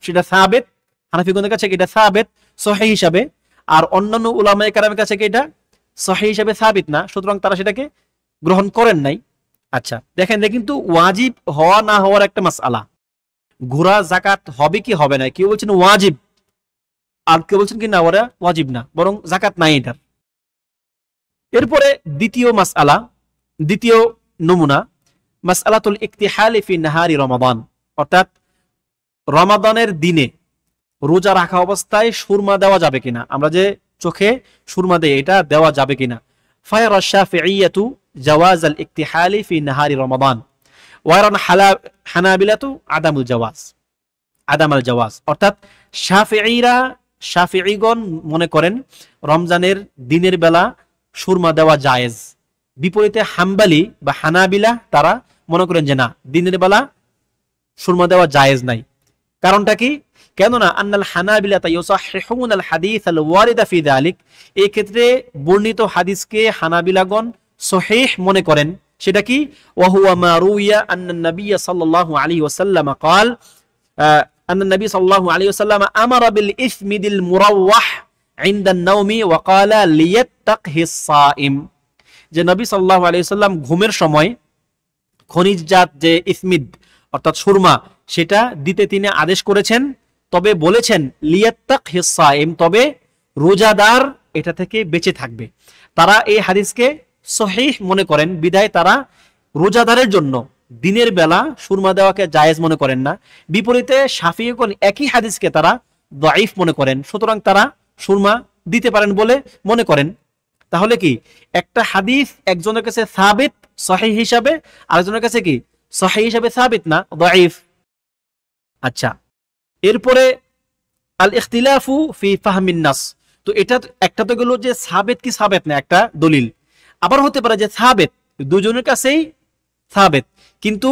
সেটা সাবেত, হানাফিগণের কাছে এটা সাবেত সহিহ হিসাবে, আর অন্যান্য উলামায়ে কেরামের কাছে এটা সহিহ হিসাবে সাবিত না, সুতরাং তারা সেটাকে গ্রহণ করেন নাই। আচ্ছা দেখেন, কিন্তু ওয়াজিব হওয়া না হওয়ার একটা মাসআলা, ঘোড়া যাকাত হবে কি হবে না, কেউ বলছেন ওয়াজিব আর কেউ বলছেন কি না ওরা ওয়াজিব না, বরং যাকাত নাই এটার। এরপরে দ্বিতীয় মাসআলা, দ্বিতীয় নমুনা, মাসআলাতুল ইকতিহালি ফি নাহারি রমাদান, অর্থাৎ রমাদানের দিনে রোজা রাখা অবস্থায় সুরমা দেওয়া যাবে কিনা, আমরা যে চোখে সুরমা দেই এটা দেওয়া যাবে কিনা। ফায়ারা শাফিঈয়াতু জাওয়াজ আল ইকতিহালি ফি নাহারি রমাদান ওয়ারান হানাবিলাতু আদামুল জাওয়াজ, অর্থাৎ শাফিঈগণ মনে করেন রমজানের দিনের বেলা সুরমা দেওয়া জায়েজ। বিপরীতে হাম্বালি বা হানাবিলা তারা মনে করেন যে না, দিনের বেলা সুরমা দেওয়া জায়েজ নাই। কারণটা কি? কেননা আন্নাল হানাবিলাতা ইউসাহহিহুনাল হাদিস আল ওয়ারিদা ফি যালিক, এই ক্ষেত্রে বর্ণিত হাদিসকে হানাবিলাগণ সহিহ মনে করেন। সেটা কি? ওয়া হুয়া মা রুইয়া আন্নান নবী সাল্লাল্লাহু আলাইহি ওয়াসাল্লাম قال আন্নান নবী সাল্লাল্লাহু আলাইহি ওয়াসাল্লাম আমারা বিল ইসমিদিল মুরাওয়াহ ইনদা আন-নাওমি ওয়া ক্বালা লিয়াত্তাকহিস সাইম, যে নবী সাল্লাল্লাহু আলাইহি ওয়াসাল্লাম ঘুমের সময় খনিজজাত যে ইসমিদ অর্থাৎ সুরমা সেটা দিতে তিনি আদেশ করেছেন, তবে বলেছেন লিয়াত্তাকহিস সাইম, তবে রোজাদার এটা থেকে বেঁচে থাকবে। তারা এই হাদিসকে সহিহ মনে করেন, বিধায় তারা রোজাদারের জন্য দিনের বেলা সুরমা দেওয়াকে জায়েজ মনে করেন না। বিপরীতে শাফিঈগণ একই হাদিসকে তারা দাঈফ মনে করেন, সুতরাং তারা সুরমা দিতে পারেন বলে মনে করেন। তাহলে কি একটা হাদিস একজনের কাছে সাবিত সহিহ হিসাবে, আরেকজনের কাছে কি সহিহ হিসাবে সাবিত না, দাঈফ। আচ্ছা, এরপরে আল ইখতিলাফু ফি ফাহমিন নাস, তো এটা একটা তো গেল যে সাবিত কি সাবিত না একটা দলিল, আবার হতে পারে যে সাবিত, দুজনের কাছেই সাবিত কিন্তু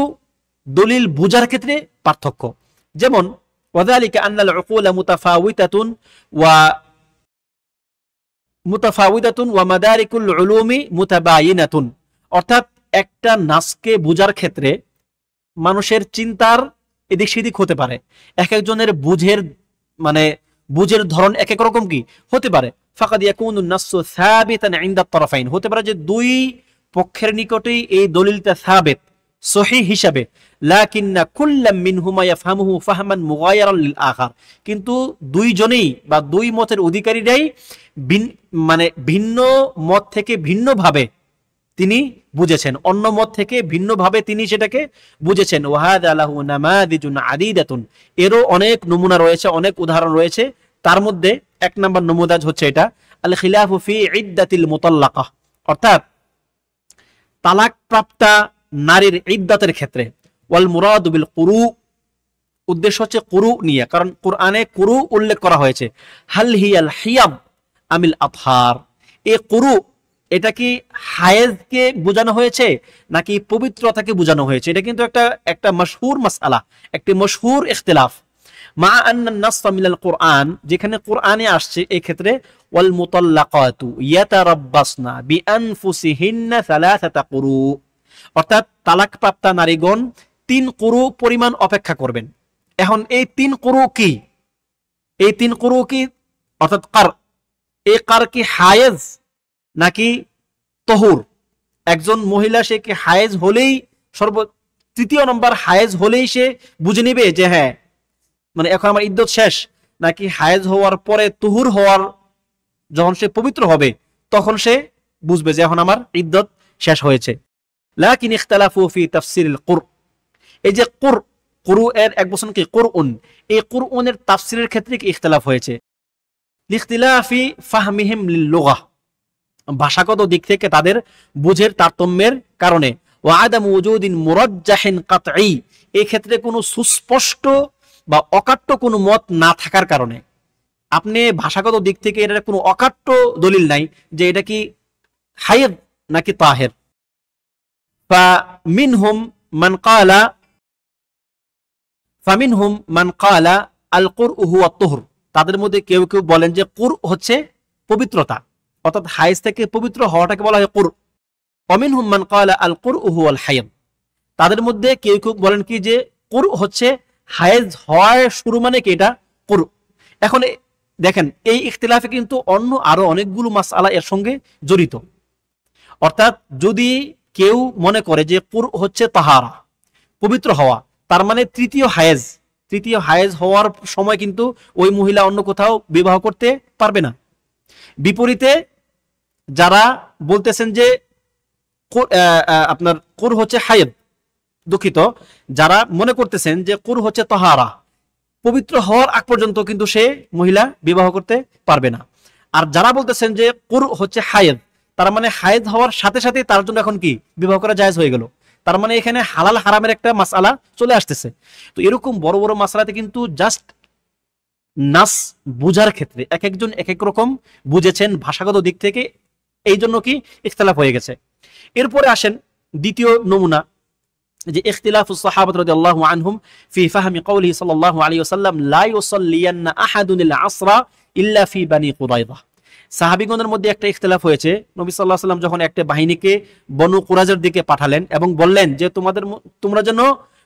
দলিল বোঝার ক্ষেত্রে পার্থক্য। যেমন ওয়াযালিকা আন্নাল উকুলা মুতাফাওয়িতাতুন ওয়া মাদারিকুল উলুমি মুতাবায়িনাতুন, অর্থাৎ একটা নাসকে বোঝার ক্ষেত্রে মানুষের চিন্তার এদিক সেদিক হতে পারে, এক একজনের বুঝের ধরন এক এক রকম কি হতে পারে। ফাকাদ ইয়াকুনু নাসসু সাবিতান ইনদা তারাফাইন, হতে পারে যে দুই পক্ষের নিকটেই এই দলিলটা সাবিত সহিহ হিসাবে, লাকিন্না কুল্লাম মিনহুমা ইয়াফহামুহু ফাহমান মুগায়্যারান লিল আখার, কিন্তু দুইজনেই বা দুই মতের অধিকারীরাই মানে ভিন্ন মত থেকে ভিন্নভাবে তিনি বুঝেছেন, অন্য মত থেকে ভিন্নভাবে তিনি সেটাকে বুঝেছেন। ওয়াহাদা লাহু নামাযিজুন আদিদাতুন, এরও অনেক নমুনা রয়েছে, অনেক উদাহরণ রয়েছে। তার মধ্যে এক নম্বর নমুনা হচ্ছে এটা, আল খিলাফু ফি ইদ্দাতিল মুতাল্লাকা, অর্থাৎ তালাক প্রাপ্তা নারীর ইদ্দাতের ক্ষেত্রে। ওয়াল মুরাদু বিল কুরু, উদ্দেশ্য হচ্ছে কুরু নিয়ে, কারণ কোরআনে কুরু উল্লেখ করা হয়েছে। হাল হিয়াল হিয়াব আমিল আতহার, এই কুরু এটা কি হায়েজকে বোঝানো হয়েছে নাকি পবিত্রতাকে বোঝানো হয়েছে? এটা কিন্তু একটা মশহুর মাসআলা, একটি মশহুর ইখতিলাফ। মা আন্না নাস মিনাল কোরআন, যেখানে কোরআনে আসছে এই ক্ষেত্রে ওয়াল মুতাল্লাকাতু ইয়াতারাব্বাসনা বিআনফুসিহিন্না সালাসাতা কুরু, অর্থাৎ তালাক প্রাপ্তা নারীগণ 3 কুরু পরিমাণ অপেক্ষা করবেন। এখন এই 3 কুরু কি? এই 3 কুরু কি? অর্থাৎ কার, এই কার কি হায়েজ নাকি তহুর? একজন মহিলা সে কি হায়েজ হলেই তৃতীয় নম্বর হায়েজ হলেই সে বুঝে নিবে যে হ্যাঁ মানে এখন আমার ইদ্যত শেষ, নাকি হায়েজ হওয়ার পরে তুহুর হওয়ার যখন সে পবিত্র হবে তখন সে বুঝবে যে এখন আমার ইদ্যত শেষ হয়েছে। লাকিন ইখতালাফু ফি তাফসিরিল কুর, এই যে কুরু এর এক বচন কি কুরউন, এই কুরউনের তাফসিরের ক্ষেত্রে কি ইখতিলাফ হয়েছে। লিখতিলাফি ফাহমিহিম লিল লুগাহ, ভাষাগত দিক থেকে তাদের বুঝের তারতম্যের কারণে। ওয়া আদামু ওজুদিন মুরাজ্জাহিন কাতঈ, এই ক্ষেত্রে কোনো সুস্পষ্ট বা অকাট্য কোনো মত না থাকার কারণে। আপনি ভাষাগত দিক থেকে এটার কোনো অকাট্য দলিল নাই যে এটা কি হায়েদ নাকি তাহের। ফামিনহুম মান ক্বালা আল কুরউ হুয়া তুহর, তাদের মধ্যে কেউ কেউ বলেন যে কুর হচ্ছে পবিত্রতা, অর্থাৎ হায়েজ থেকে পবিত্র হওয়াটাকে বলা হয় কুর। ওয়ামিনহুম মান ক্বালা আল কুরউ হুয়াল হায়েদ, তাদের মধ্যে কেউ কেউ বলেন কি যে কুর হচ্ছে হায়েজ হওয়ার শুরু মানে কি এটা কুর। এখন দেখেন এই ইখতিলাফে কিন্তু অন্য আরো অনেকগুলো মাসআলা এর সঙ্গে জড়িত। অর্থাৎ যদি কেউ মনে করে যে কুর হচ্ছে তাহারা, পবিত্র হওয়া, তার মানে তৃতীয় হায়েজ হওয়ার সময় কিন্তু ওই মহিলা অন্য কোথাও বিবাহ করতে পারবে না। বিপরীতে যারা বলতেছেন যে আপনার কুর হচ্ছে হায়েদ, দুঃখিত, যারা মনে করতেছেন যে কুর হচ্ছে তাহারা, পবিত্র হওয়ার আগ পর্যন্ত কিন্তু সে মহিলা বিবাহ করতে পারবে না। আর যারা বলতেছেন যে কুর হচ্ছে হায়েদ, তার মানে হায়েদ হওয়ার সাথে সাথে তার জন্য এখন কি বিবাহ করা জায়েজ হয়ে গেল, তার মানে এখানে হালাল হারামের একটা মাসআলা চলে আসতেছে। তো এরকম বড় বড় মাসআলাতে কিন্তু জাস্ট নাস বুঝার ক্ষেত্রে এক একজন এক এক রকম বুঝেছেন ভাষাগত দিক থেকে, এই জন্য কি ইখতিলাফ হয়ে গেছে। এরপরে আসেন দ্বিতীয় নমুনা, যে ইখতিলাফুস সাহাবাত রাদিয়াল্লাহু আনহুম ফি ফাহমি কওলিহি সাল্লাল্লাহু আলাইহি ওয়াসাল্লাম লা ইউসাল্লিয়ান্না আহাদুনিল আসরা ইল্লা ফি বানি কুরাইযা। সাহাবীগণের মধ্যে একটা ইখতিলাফ হয়েছে। নবী সাল্লাল্লাহু আলাইহি ওয়াসাল্লাম যখন একটা বাহিনীকে বনু কুরাইজার দিকে পাঠালেন এবং বললেন যে তোমরা যেন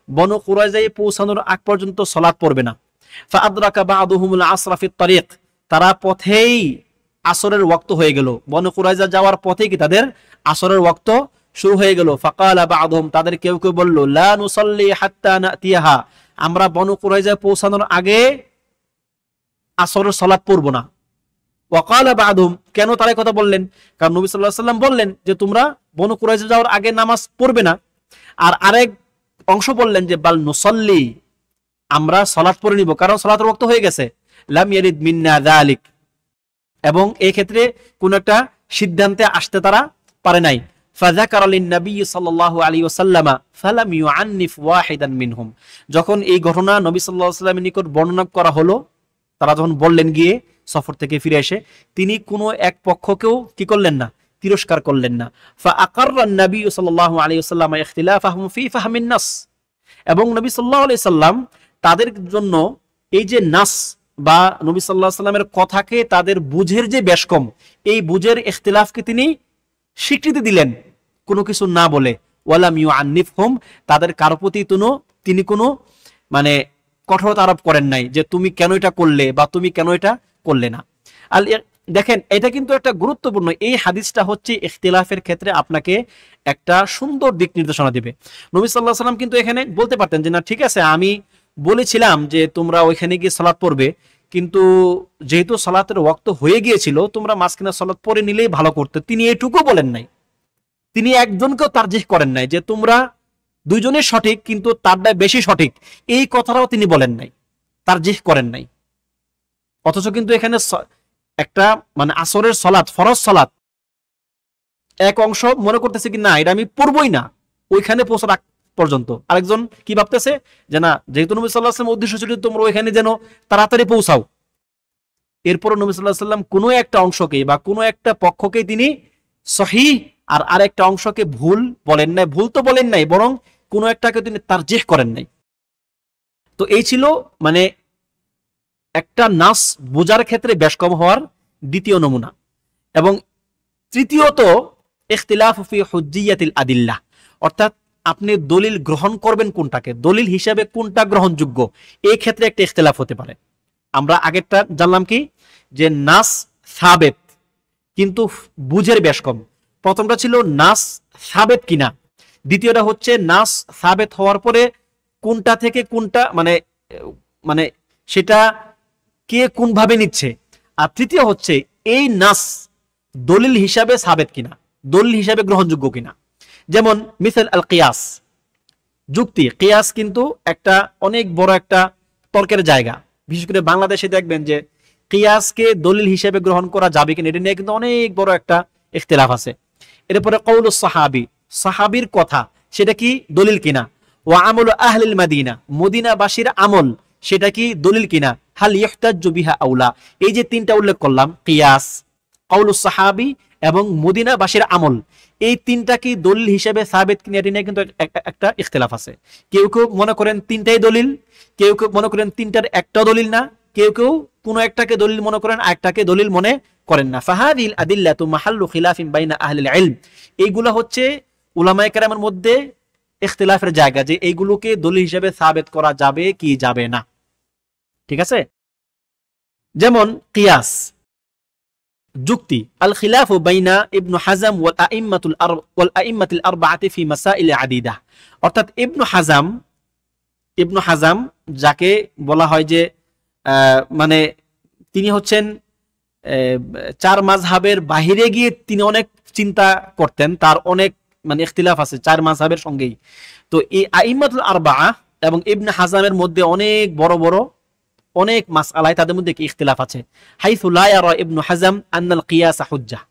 বনু কুরাইজায় পৌঁছানোর আগ পর্যন্ত সালাত পড়বে না। ফাআদরাকা বা'দুহুমুল আসরা ফিত তারিক, তারা পথেই আসরের ওয়াক্ত হয়ে গেল, বনু কুরাইজা যাওয়ার পথেই কি তাদের আসরের ওয়াক্ত শুরু হয়ে গেল। ফাকালা বা'দুহুম, তাদের কেউ কেউ বলল লা নুসাল্লি হাত্তা নাতিয়াহা, আমরা বনু কুরাইজায় পৌঁছানোর আগে আসরের সালাত পড়ব না। ওয়াকালা বা'দুহুম, কেন তারা কথা বললেন? কারণ নবী সাল্লাল্লাহু আলাইহি ওয়াসাল্লাম বললেন যে তোমরা বনু কুরাইজা যাওয়ার আগে নামাজ পড়বে না। আর আরেক অংশ বললেন যে বাল নুসাল্লি, আমরা সালাত পড়ে নিব, কারণ সালাতের ওয়াক্ত হয়ে গেছে। লাম ইয়ারিদ মিন্না যালিক, এবং এই ক্ষেত্রে কোন একটা সিদ্ধান্তে আসতে তারা পারে নাই। ফাযাকারা লিন-নবী সাল্লাল্লাহু আলাইহি ওয়াসাল্লাম ফালাম ইউআন্নিফ ওয়াহিদান মিনহুম, যখন এই ঘটনা নবী সাল্লাল্লাহু আলাইহি ওয়াসাল্লামের নিকট বর্ণনা করা হলো, তারা যখন বললেন গিয়ে সফর থেকে ফিরে এসে, তিনি কোনো এক পক্ষকেও কি করলেন না, তিরস্কার করলেন না। ফাআকাররান নবী সাল্লাল্লাহু আলাইহি ওয়াসাল্লাম ইখতিলাফাহুম ফি ফাহমিন নাস, এবং নবী সাল্লাল্লাহু আলাইহি সাল্লাম তাদের জন্য এই যে নাস বা নবী সাল্লাল্লাহু আলাইহি সাল্লামের কথাকে তাদের বুঝের যে বেশকম, এই বুঝের ইখতিলাফকে তিনি স্বীকৃতি দিলেন কোনো কিছু না বলে। ওয়ালাম ইউআন্নিফহুম, তাদের কারো প্রতি তিনি কোনো মানে কঠোরতা আরোপ করেন নাই যে তুমি কেন এটা করলে বা তুমি কেন এটা করলে না। দেখেন এটা কিন্তু একটা গুরুত্বপূর্ণ, এই হাদিসটা হচ্ছে ইখতিলাফের ক্ষেত্রে আপনাকে একটা সুন্দর দিক নির্দেশনা দিবে। নবী সাল্লাল্লাহু আলাইহি ওয়াসাল্লাম কিন্তু এখানে বলতে পারতেন যে না ঠিক আছে আমি বলেছিলাম যে তোমরা ওইখানে গিয়ে সালাত পড়বে, কিন্তু যেহেতু সালাতের ওয়াক্ত হয়ে গিয়েছিল তোমরা মাঝখানে সালাত পড়ে নিলেই ভালো করতে। তিনি এটুকু বলেন নাই, তিনি একজনকেও তারজিহ করেন নাই যে তোমরা দুইজনের সঠিক কিন্তু তারটা বেশি সঠিক, এই কথাটাও তিনি বলেন নাই, তারজিহ করেন নাই। অথচ কিন্তু এখানে একটা মানে আসরের সলাৎ, ফরজ সলাৎ, এক অংশ মনে করতেছে কি না এটা আমি পড়বই না ওইখানে পৌঁছার আগ পর্যন্ত, আরেকজন কি ভাবতেছে যে না যেহেতু নবী সাল্লাল্লাহু আলাইহি ওয়াসাল্লামের উদ্দেশ্য ছিল তোমরা ওইখানে যেন তাড়াতাড়ি পৌঁছাও, এরপর নবী সাল্লাল্লাহু আলাইহি ওয়াসাল্লাম কোনো একটা অংশকে বা কোনো একটা পক্ষকে তিনি সহিহ আর আরেকটা অংশকে ভুল বলেন নাই, ভুল তো বলেন নাই বরং কোনো একটাকে তিনি তারজিহ করেন নাই। তো এই ছিল মানে একটা নাস বোঝার ক্ষেত্রে বেশ কম হওয়ার দ্বিতীয় নমুনা। এবং তৃতীয়ত ইখতিলাফ ফি হুজ্জিয়াতিল আদিল্লাহ, অর্থাৎ আপনি দলিল গ্রহণ করবেন কোনটাকে, দলিল হিসাবে কোনটা গ্রহণযোগ্য, এই ক্ষেত্রে একটা ইখতিলাফ হতে পারে। আমরা আগেরটা জানলাম কি যে নাস সাবেত, কিন্তু বুঝের বেশ কম। প্রথমটা ছিল নাস সাবেত কিনা, দ্বিতীয়টা হচ্ছে নাস সাবেত হওয়ার পরে কোনটা থেকে কোনটা মানে মানে সেটা কে কোনভাবে নিচ্ছে, আর তৃতীয় হচ্ছে এই নাস দলিল হিসাবে সাবেত কিনা, দলিল হিসাবে গ্রহণযোগ্য কিনা। যেমন মিসাল আল কিয়াস, যুক্তি, কিয়াস কিন্তু একটা অনেক বড় একটা তর্কের জায়গা। বিশেষ করে বাংলাদেশে দেখবেন যে কিয়াসকে দলিল হিসেবে গ্রহণ করা যাবে কিনা এটা নিয়ে কিন্তু অনেক বড় একটা ইখতিলাফ আছে। এরপরে কওলুস সাহাবী, সাহাবীর কথা সেটা কি দলিল কিনা, ওয়া আমলু আহলিল মাদিনা, মদিনাবাসীর আমল সেটা কি দলিল কিনা, হাল ইহতাজ্জু বিহা আউলা। এই যে তিনটা উল্লেখ করলাম, কিয়াস, কওলুস সাহাবী এবং মদিনাবাসীর আমল, এই তিনটা কি দলিল হিসেবে সাবিত কিনা এটা নিয়ে কিন্তু একটা ইখতিলাফ আছে। কেউ কেউ মনে করেন তিনটাই দলিল, কেউ কেউ মনে করেন তিনটার একটা দলিল না, কেউ কেউ কোনো একটাকে দলিল মনে করেন আরেকটাকে দলিল মনে করেন না। ফাহাদিল আদিল্লাতু মাহাল্লু খিলাফিন বাইনা আহলিল ইলম, এইগুলা হচ্ছে উলামায়ে কেরামের মধ্যে ইখতিলাফের জায়গা যে এইগুলোকে দলিল হিসেবে সাবিত করা যাবে কি যাবে না। ঠিক আছে, যেমন কিয়াস, যুক্তি, আল খিলাফু বাইনা ইবনু হাজাম ওয়াল আইম্মাতুল আরবাআতি ফি মাসাইল আদিদা, অর্থাৎ ইবনু হাজাম যাকে বলা হয় যে মানে তিনি হচ্ছেন চার মাযহাবের বাহিরে গিয়ে তিনি অনেক চিন্তা করতেন, তার অনেক মানে ইখতিলাফ আছে চার মাযহাবের সঙ্গেই। তো এই আইম্মাতুল আরবাআ এবং ইবনে হাজামের মধ্যে অনেক বড় বড় অনেক মাসআলায় তাদের মধ্যে কি ইখতিলাফ আছে। হাইসু লা ইয়ারা ইবনু হাজাম আন্নাল কিয়াস হুজ্জাহ,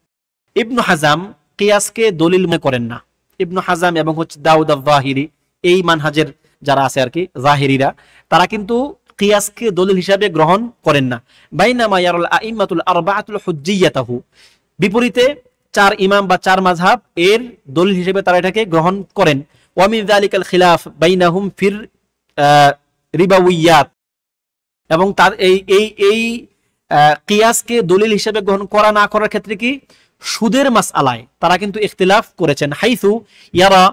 ইবনু হাজাম কিয়াসকে দলিল মনে করেন না। ইবনু হাজাম এবং হচ্ছে দাউদ আয-যাহিরি, এই মানহাজের যারা আছে আর কি যাহিরিরা, তারা কিন্তু কিয়াসকে দলিল হিসাবে গ্রহণ করেন না। বাইনামা ইয়ারাল আইম্মাতুল আরবাআতুল হুজ্জিয়াতাহু, বিপরীতে চার ইমাম বা চার মাযহাব এর দলিল হিসেবে তারা এটাকে গ্রহণ করেন। ওয়া মিন যালিকাল খিলাফ বাইনাহুম ফির রিবাউইয়াত, এবং তার এই কিয়াসকে দলিল হিসেবে গ্রহণ করা না করার ক্ষেত্রে কি সুদের মাসআলায় তারা কিন্তু ইখতিলাফ করেছেন। হাইসু ইয়ারা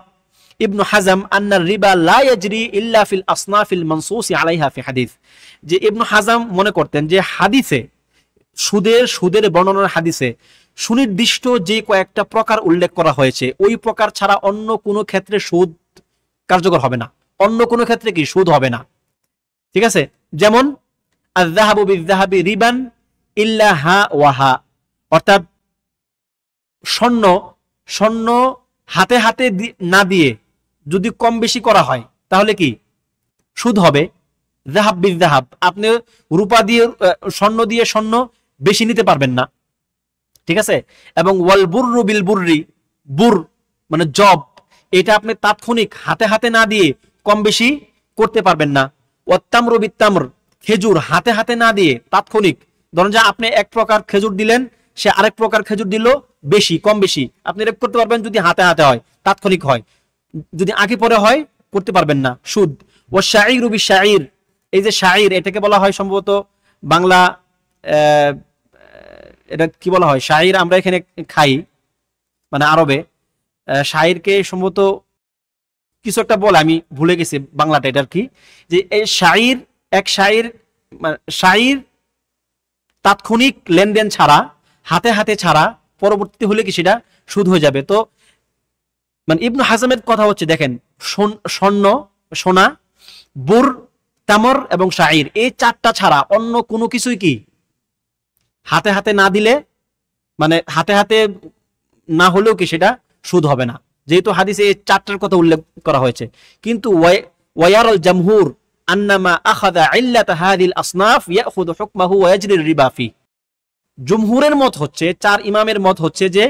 ইবনু হাজাম আন্নার রিবা লা ইয়াজরি ইল্লা ফিল আসনাফিল মানসুসি আলাইহা ফি হাদিস, যে ইবনু হাজাম মনে করতেন যে হাদিসে সুদের বর্ণনার হাদিসে সুনির্দিষ্ট যে কয়েকটা প্রকার উল্লেখ করা হয়েছে ওই প্রকার ছাড়া অন্য কোনো ক্ষেত্রে সুদ কার্যকর হবে না, অন্য কোনো ক্ষেত্রে কি সুদ হবে না। ঠিক আছে, যেমন আয-যাহাবু বিয-যাহাবি রিবান ইল্লা হা ওয়া হা, অর্থাৎ স্বর্ণ হাতে হাতে না দিয়ে যদি কম বেশি করা হয় তাহলে কি সুদ হবে। যাহাব বিয-যাহাব, আপনি রূপা দিয়ে স্বর্ণ দিয়ে স্বর্ণ বেশি নিতে পারবেন না। ঠিক আছে, এবং ওয়াল বুররু বিল বুররি, বুর মানে জব, এটা আপনি তাৎক্ষণিক হাতে হাতে না দিয়ে কম বেশি করতে পারবেন না। ওয়াত তামরু বিত তামর, খেজুর হাতে হাতে না দিয়ে তাৎক্ষণিক, ধরুন যে আপনি এক প্রকার খেজুর দিলেন, সে আরেক প্রকার খেজুর দিল, বেশি কম বেশি আপনি রেপ করতে পারবেন যদি হাতে হাতে হয়, তাৎক্ষণিক হয়, যদি আগে পরে হয় করতে পারবেন না, সুদ। ও শাইরু বিশ শাইর, এই যে শাইর এটাকে বলা হয় সম্ভবত বাংলা এটা কি বলা হয়, শাইর আমরা এখানে খাই মানে আরবে, শাইরকে সম্ভবত কিছু একটা বলে, আমি ভুলে গেছি বাংলাটা এটার কি, যে এই শাইর এক শাইর তাৎক্ষণিক লেনদেন ছাড়া হাতে হাতে ছাড়া পরবর্তীতে হলে কি সেটা সুদ হয়ে যাবে। তো মানে ইবনু হাজমের কথা হচ্ছে দেখেন, স্বর্ণ, সোনা, বুর, তামর এবং শাইর, এই চারটা ছাড়া অন্য কোনো কিছুই কি হাতে হাতে না দিলে, মানে হাতে হাতে না হলেও কি সেটা সুদ হবে না, যেহেতু হাদিসে এই চারটার কথা উল্লেখ করা হয়েছে। কিন্তু ওয়ায়ারুল জামহুর আন্নামা আখাযা ইল্লাত হাযিল আসনাফ ইয়াখুযু হুকমাহু ওয়া ইয়াজরি রিবা ফি। জমহুরের মত হচ্ছে, চার ইমামের মত হচ্ছে যে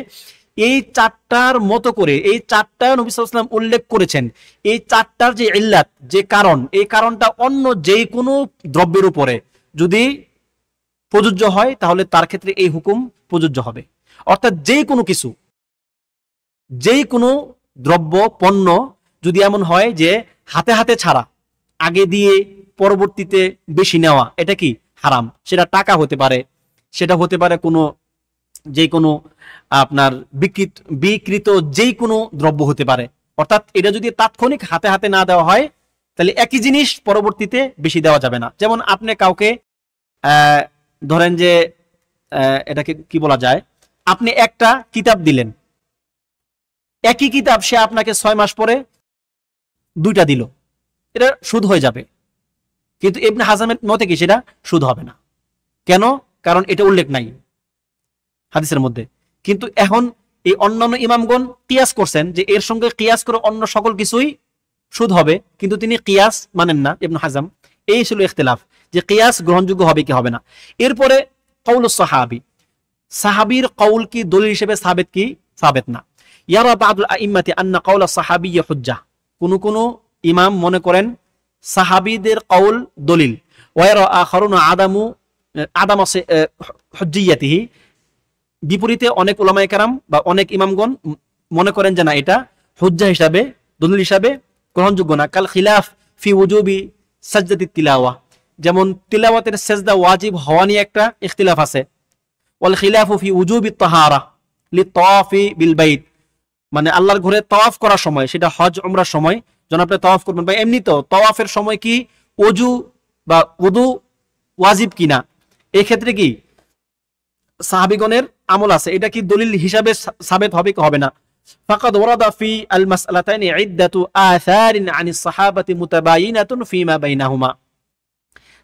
এই চারটার মতো করে, এই চারটা নবী সাল্লাল্লাহু আলাইহি ওয়াসাল্লাম উল্লেখ করেছেন, এই চারটার যে ইল্লাত, যে কারণ, এই কারণটা অন্য যে কোনো দ্রব্যের উপরে যদি প্রযোজ্য হয় তাহলে তার ক্ষেত্রে এই হুকুম প্রযোজ্য হবে। অর্থাৎ যেই কোনো কিছু, যেই কোনো দ্রব্য, পণ্য যদি এমন হয় যে হাতে হাতে ছাড়া আগে দিয়ে পরবর্তীতে বেশি নেওয়া, এটা কি হারাম। সেটা টাকা হতে পারে, সেটা হতে পারে কোনো যে কোনো আপনার বিকৃত যেই কোনো দ্রব্য হতে পারে। অর্থাৎ এটা যদি তাৎক্ষণিক হাতে হাতে না দেওয়া হয় তাহলে একই জিনিস পরবর্তীতে বেশি দেওয়া যাবে না। যেমন আপনি কাউকে ধরেন যে এটাকে কি বলা যায়, আপনি একটা কিতাব দিলেন, একই কিতাব সে আপনাকে 6 মাস পরে 2টা দিল, এটা সুদ হয়ে যাবে। কিন্তু ইবনে হাজমের মতে কি সেটা সুদ হবে না। কেন? কারণ এটা উল্লেখ নাই হাদিসের মধ্যে। কিন্তু এখন এই অন্যান্য ইমামগণ কিয়াস করছেন যে এর সঙ্গে কিয়াস করে অন্য সকল কিছুই সুদ হবে, কিন্তু তিনি কিয়াস মানেন না ইবনে হাজম। এই ছিল ইখতিলাফ যে কিয়াস গ্রহণযোগ্য হবে কি হবে না। এরপরে কওলুস সাহাবী, সাহাবীর কওল কি দলিল হিসেবে সাবিত কি সাবিত না। ইয়ারা বাদুল আইম্মাতি আন্না কওলা সাহাবী হুজ্জাহ, কোন কোন ইমাম মনে করেন সাহাবীদের কওল দলিল। ওয়ারা আখারুনা আদাম হুজ্জিয়াতিহি, বিপরীতে অনেক উলামায়ে কেরাম বা অনেক ইমামগণ মনে করেন যে না, এটা হুজ্জা হিসাবে, দলিল হিসাবে গ্রহণযোগ্য না। কাল খিলাফ ফি উজুবি সাজদাতি তিলাওয়া, যেমন তিলাওয়াতের সেজদা ওয়াজিব হওয়া নিয়ে একটা ইখতিলাফ আছে। ওয়াল খিলাফু ফি উজুবি তাহারা লিতাওয়াফি বিল বাইত, মানে আল্লাহর ঘরে তাওয়াফ করার সময়, সেটা হজ উমরার সময় যখন আপনি তাওয়াফ করবেন বা এমনি তো তাওয়াফের সময় কি ওযু বা উযু ওয়াজিব কিনা, এই ক্ষেত্রে কি সাহাবীগণের আমল আছে, এটা কি দলিল হিসাবে সাবিত হবে কি হবে না। ফাকাদ ওয়ারাদা ফি আল মাসআলাতাইনি ইদ্দাতু আথারিন আনিস সাহাবাতি মুতাবায়িনাতুন ফিমা বাইনাহুমা,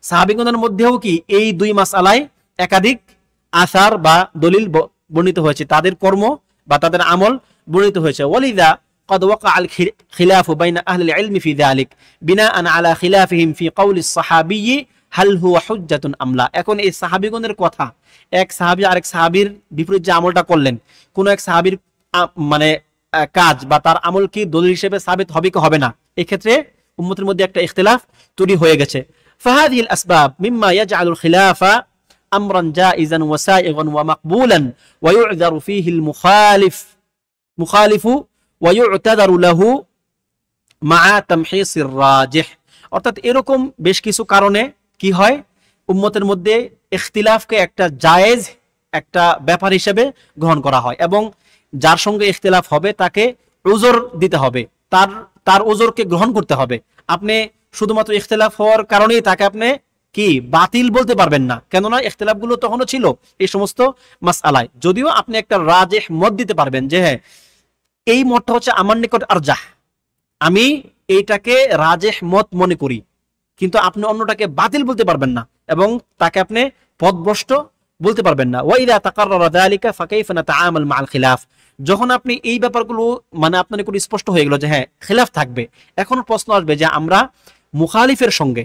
সাহাবীগণের মধ্যেও কি এই দুই মাসআলায় একাধিক আসার বা দলিল বর্ণিত হয়েছে, তাদের কর্ম বা তাদের আমল বর্ণিত হয়েছে। ওয়ালিদা قد وقع الخلاف بين أهل العلم في ذلك بناء على خلافهم في قول الصحابي هل هو حجة أم لا। এখন এই সাহাবীগণের কথা, এক সাহাবী আরেক সাহাবীর বিপরীত যে আমলটা করলেন, কোন এক সাহাবীর মানে কাজ বা তার আমল কি দলিল হিসেবে সাবিত হবে কি হবে না, এই ক্ষেত্রে উম্মতের মধ্যে একটা ইখতিলাফ তৈরি হয়ে গেছে। فهذه الأسباب مما يجعل الخلاف أمرا جائزا وسائغا ومقبولا ويعذر فيه المخالف ويعتذر له مع تمحيص الراجح। অর্থাৎ এরকম বেশ কিছু কারণে কি হয়, উম্মতের মধ্যে ইখতিলাফকে একটা জায়েজ একটা ব্যাপার হিসেবে গ্রহণ করা হয়, এবং যার সঙ্গে ইখতিলাফ হবে তাকে উযর দিতে হবে, তার উযরকে গ্রহণ করতে হবে। আপনি শুধুমাত্র ইখতিলাফ হওয়ার কারণেই তাকে আপনি কি বাতিল বলতে পারবেন না, কেননা ইখতিলাফগুলো তখনও ছিল এই সমস্ত মাসআলায়। যদিও আপনি একটা রাজিহ মত দিতে পারবেন যে হ্যাঁ এই মতটা হচ্ছে আমার নিকট আরজাহ, আমি এইটাকে রাজিহ মত মনে করি, কিন্তু আপনি অন্যটাকে বাতিল বলতে পারবেন না এবং তাকে আপনি পথভ্রষ্ট বলতে পারবেন না। ওয়াইদা তাকাররারা যালিকা ফাকাইফা নাতাআমাল মাআল খিলাফ, যখন আপনি এই ব্যাপারগুলো মানে আপনার নিকট স্পষ্ট হয়ে গেল যে হ্যাঁ খিলাফ থাকবে, এখন প্রশ্ন আসবে যে আমরা মুখালিফের সঙ্গে,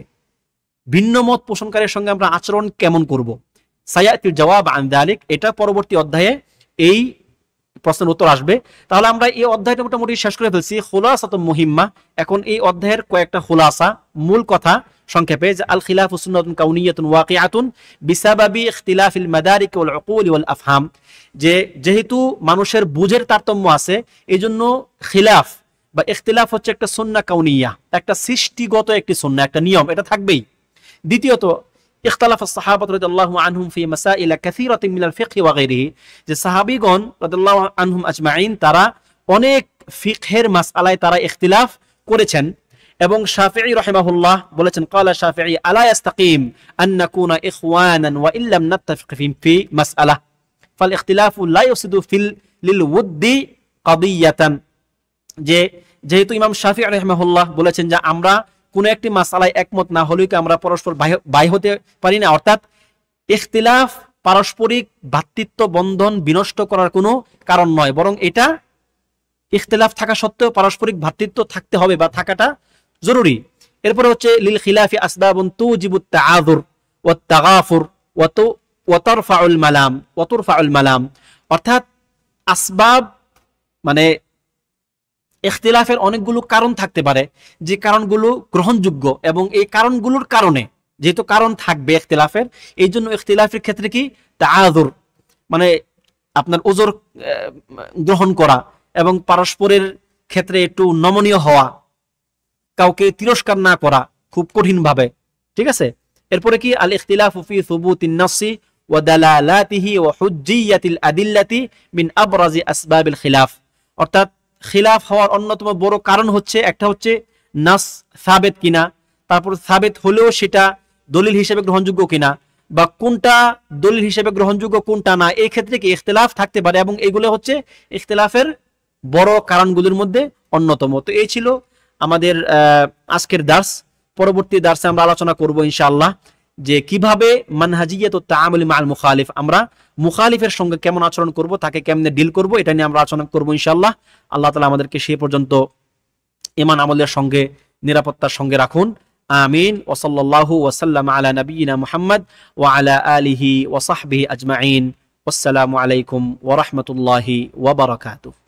ভিন্ন মত পোষণকারীর সঙ্গে আমরা আচরণ কেমন করব। সায়াতিল জওয়াব আন যালিক, এটা পরবর্তী অধ্যায়ে এই প্রশ্নের উত্তর আসবে। তাহলে আমরা এই অধ্যায়টা মোটামুটি শেষ করে ফেলছি, খুলাসাতুন মুহিম্মা। এখন এই অধ্যায়ের কয়েকটা খুলাসা, মূল কথা সংক্ষেপে, যে আল খিলাফু সুন্নাতুন কাউনিয়াতুন ওয়াকিআতুন বিসাবাবি ইখতিলাফিল মাদারিক ওয়াল উকুল ওয়াল আফহাম, যে যেহেতু মানুষের বুঝের তারতম্য আছে, এজন্য খিলাফ বা ইখতিলাফ হচ্ছে একটা সুন্নাহ কাউনিয়া, একটা সৃষ্টিগত একটি সুন্নাহ, একটা নিয়ম, এটা থাকবেই। দ্বিতীয়ত ইখতালাফ আস-সাহাবা রাদিয়াল্লাহু আনহুম ফি মাসাইল কাসীরাতিন মিনাল ফিকহ ওয়া গায়রিহি, যে সাহাবীগণ রাদিয়াল্লাহু আনহুম আজমাইন তারা অনেক ফিকহের মাসআলায় তারা ইখতিলাফ করেছেন। এবং শাফিঈ রাহিমাহুল্লাহ বলেছেন, ক্বালা শাফিঈ আলা ইস্তাকিম আন নাকুনা ইখওয়ানান ওয়া ইল্লাম নাত্তাফিক ফি মাসআলা, ফাল ইখতিলাফু লা ইউসিদু ফিল লিল উদ্দি কাদিয়াতান, যে যেহেতু ইমাম শাফিঈ রাহিমাহুল্লাহ বলেছেন যে আমরা কোনো একটি মাসালায় একমত না হলেও কি আমরা পরস্পর বাই হতে পারি না, অর্থাৎ ইখতিলাফ পারস্পরিক ভ্রাতৃত্ব বন্ধন বিনষ্ট করার কোনো কারণ নয়, বরং এটা ইখতিলাফ থাকা সত্ত্বেও পারস্পরিক ভ্রাতৃত্ব থাকতে হবে বা থাকাটা জরুরি। এরপরে হচ্ছে লিল খিলাফি আসবাবুন তুজিবুত তাআযুর ওয়াত তাগাফুর ওয়া তারফাউল মালাম, অর্থাৎ আসবাব মানে ইখতিলাফের অনেকগুলো কারণ থাকতে পারে যে কারণগুলো গ্রহণযোগ্য, এবং এই কারণগুলোর কারণে যেহেতু কারণ থাকবে ইখতিলাফের, এই জন্য ইখতিলাফের ক্ষেত্রে কি তাআযুর মানে আপনার ওজর গ্রহণ করা এবং পারস্পরের ক্ষেত্রে একটু নমনীয় হওয়া, কাউকে তিরস্কার না করা খুব কঠিন ভাবে, ঠিক আছে। এরপরে কি আল ইখতিলাফু ফি সুবুতিন নাসি ওয়া দালালাতিহি ওয়া হুজ্জিয়াতিল আদিল্লাতি মিন আবরাজি আসবাবিল খিলাফ, অর্থাৎ খিলাফ হওয়ার অন্যতম বড় কারণ হচ্ছে একটা হচ্ছে নাস সাবেত কিনা, তারপর সাবেত হলেও সেটা দলিল হিসেবে গ্রহণযোগ্য কিনা, বা কোনটা দলিল হিসেবে গ্রহণযোগ্য কোনটা না, এই ক্ষেত্রে কি ইখতিলাফ থাকতে পারে, এবং এগুলো হচ্ছে ইখতিলাফের বড় কারণগুলোর মধ্যে অন্যতম। তো এই ছিল আমাদের আজকের দার্স। পরবর্তী দার্সে আমরা আলোচনা করব ইনশাআল্লাহ যে কিভাবে মানহাজিয়াত তাআমুল মাআল মুখালিফ, আমরা মুখালিফের সঙ্গে কেমন আচরণ করব, তাকে কেমনে ডিল করব, এটা নিয়ে আমরা আলোচনা করব ইনশাআল্লাহ। আল্লাহ তাআলা আমাদেরকে সেই পর্যন্ত ঈমান আমলের সঙ্গে নিরাপত্তার সঙ্গে রাখুন। আমিন। ওয়া সাল্লাল্লাহু ওয়া সাল্লাম আলা নাবিয়িনা মুহাম্মদ ওয়া আলা আলিহি ওয়া সাহবিহি আজমাইন। আসসালামু আলাইকুম ওয়া রাহমাতুল্লাহি ওয়া বারাকাতুহু।